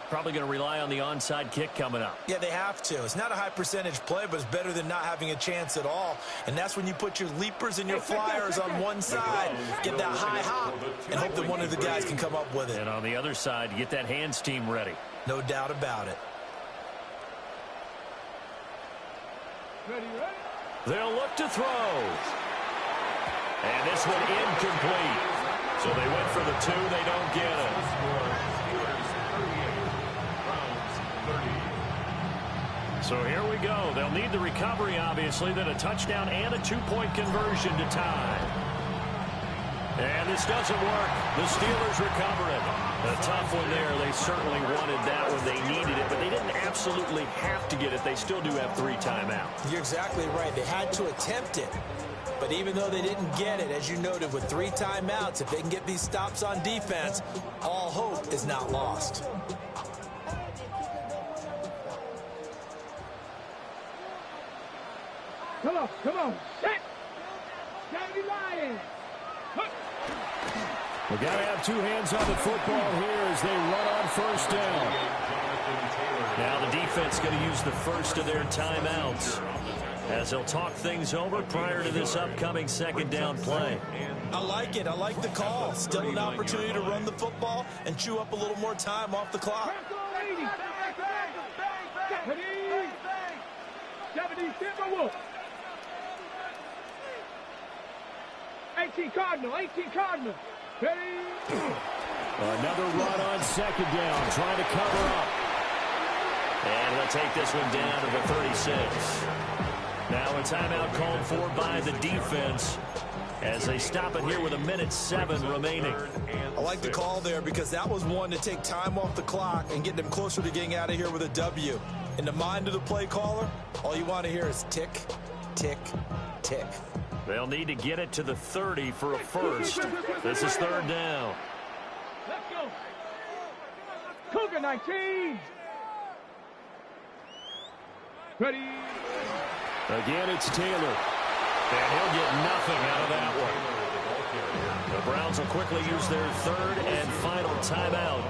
Probably going to rely on the onside kick coming up. Yeah, they have to. It's not a high percentage play, but it's better than not having a chance at all. And that's when you put your leapers and your flyers on one side, get that high hop, and hope that one of the guys can come up with it. And on the other side, get that hands team ready. No doubt about it. Ready. They'll look to throw. And this one incomplete. So they went for the 2. They don't get it. So here we go. They'll need the recovery, obviously, then a touchdown and a 2-point conversion to tie. And this doesn't work. The Steelers recover it. A tough one there. They certainly wanted that when they needed it, but they didn't absolutely have to get it. They still do have 3 timeouts. You're exactly right. They had to attempt it. But even though they didn't get it, as you noted, with 3 timeouts, if they can get these stops on defense, all hope is not lost. Come on. Set. Gotta be lying. We got to have 2 hands on the football here as they run on 1st down. Now the defense going to use the first of their timeouts as they'll talk things over prior to this upcoming second down play. I like it. I like the call. Still an opportunity to run the football and chew up a little more time off the clock. 18 Cardinal. Another run on second down, trying to cover up. And they'll take this one down to the 36. Now a timeout called for by the defense as they stop it here with 1:07 remaining. I like the call there because that was one to take time off the clock and get them closer to getting out of here with a W. In the mind of the play caller, all you want to hear is tick, tick, tick. They'll need to get it to the 30 for a first. This is third down. Let's go. Cougar 19. Ready. Again, it's Taylor. And he'll get nothing out of that one. The Browns will quickly use their third and final timeout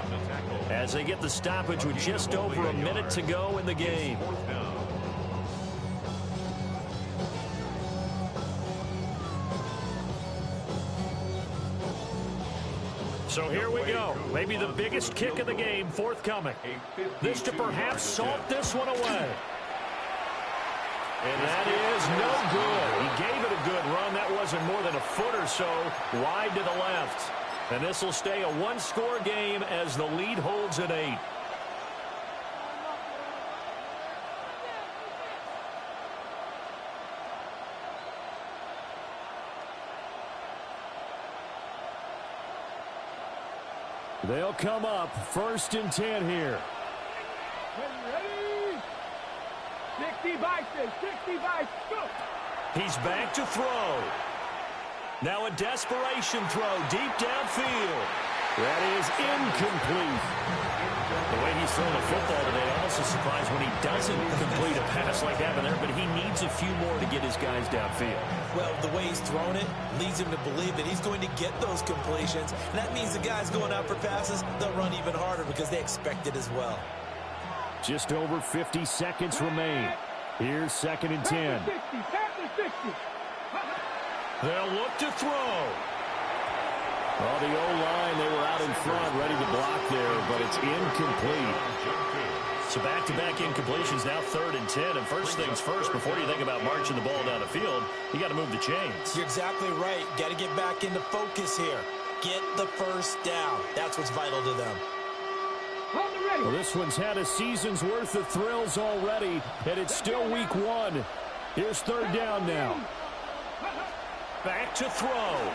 as they get the stoppage with just over a minute to go in the game. So here we go. Maybe the biggest kick of the game forthcoming. This to perhaps salt this one away. And that is no good. He gave it a good run. That wasn't more than a foot or so wide to the left. And this will stay a one-score game as the lead holds at 8. They'll come up 1st and 10 here. Ready. 60 by 6. Go. He's back to throw. Now a desperation throw deep downfield. That is incomplete. The way he's throwing the football today, I'm also surprised when he doesn't complete a pass like that there, but he needs a few more to get his guys downfield. Well, the way he's thrown it leads him to believe that he's going to get those completions. And that means the guys going out for passes, they'll run even harder because they expect it as well. Just over 50 seconds remain. Here's 2nd and 10. They'll look to throw. Well, the O-line, they were out in front, ready to block there, but it's incomplete. So back-to-back incompletions, now 3rd and 10. And first things first, before you think about marching the ball down the field, you got to move the chains. You're exactly right. Got to get back into focus here. Get the first down. That's what's vital to them. Well, this one's had a season's worth of thrills already, and it's still week 1. Here's 3rd down now. Back to throw.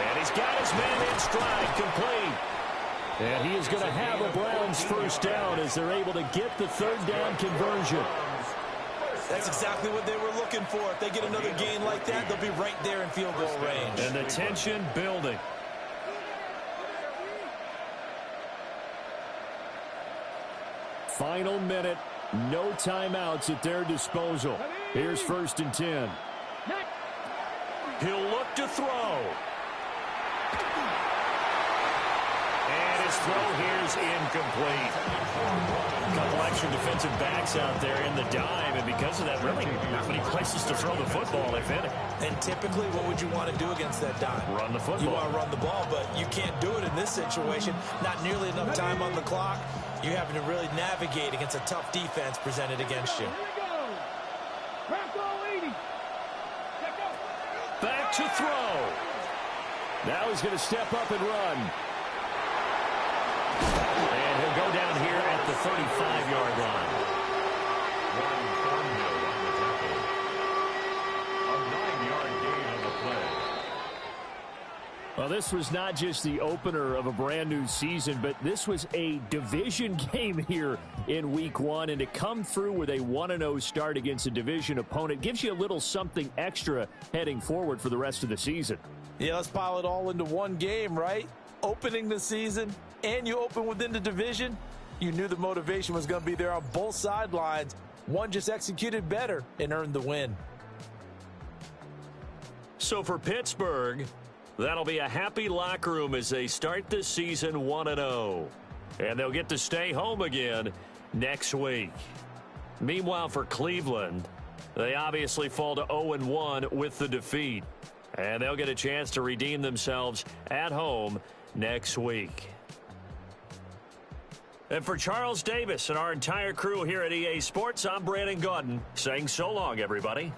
And he's got his man in stride, complete. And he is going to have a Browns first down as they're able to get the 3rd down conversion. That's exactly what they were looking for. If they get another gain like that, they'll be right there in field goal range. And the tension building. Final minute, no timeouts at their disposal. Here's 1st and 10. He'll look to throw. And his throw here's incomplete. A couple extra defensive backs out there in the dime, and because of that, really not many places to throw the football, if any. And typically, what would you want to do against that dime? Run the football. You want to run the ball, but you can't do it in this situation. Not nearly enough time on the clock. You're having to really navigate against a tough defense presented against you. Back to throw. Now he's going to step up and run. And he'll go down here at the 35-yard line. Well, this was not just the opener of a brand new season, but this was a division game here in week 1. And to come through with a 1-0 start against a division opponent gives you a little something extra heading forward for the rest of the season. Yeah, let's pile it all into one game, right? Opening the season, and you open within the division. You knew the motivation was going to be there on both sidelines. One just executed better and earned the win. So for Pittsburgh, that'll be a happy locker room as they start this season 1-0. And they'll get to stay home again next week. Meanwhile, for Cleveland, they obviously fall to 0-1 with the defeat. And they'll get a chance to redeem themselves at home next week. And for Charles Davis and our entire crew here at EA Sports, I'm Brandon Gaudin saying so long, everybody.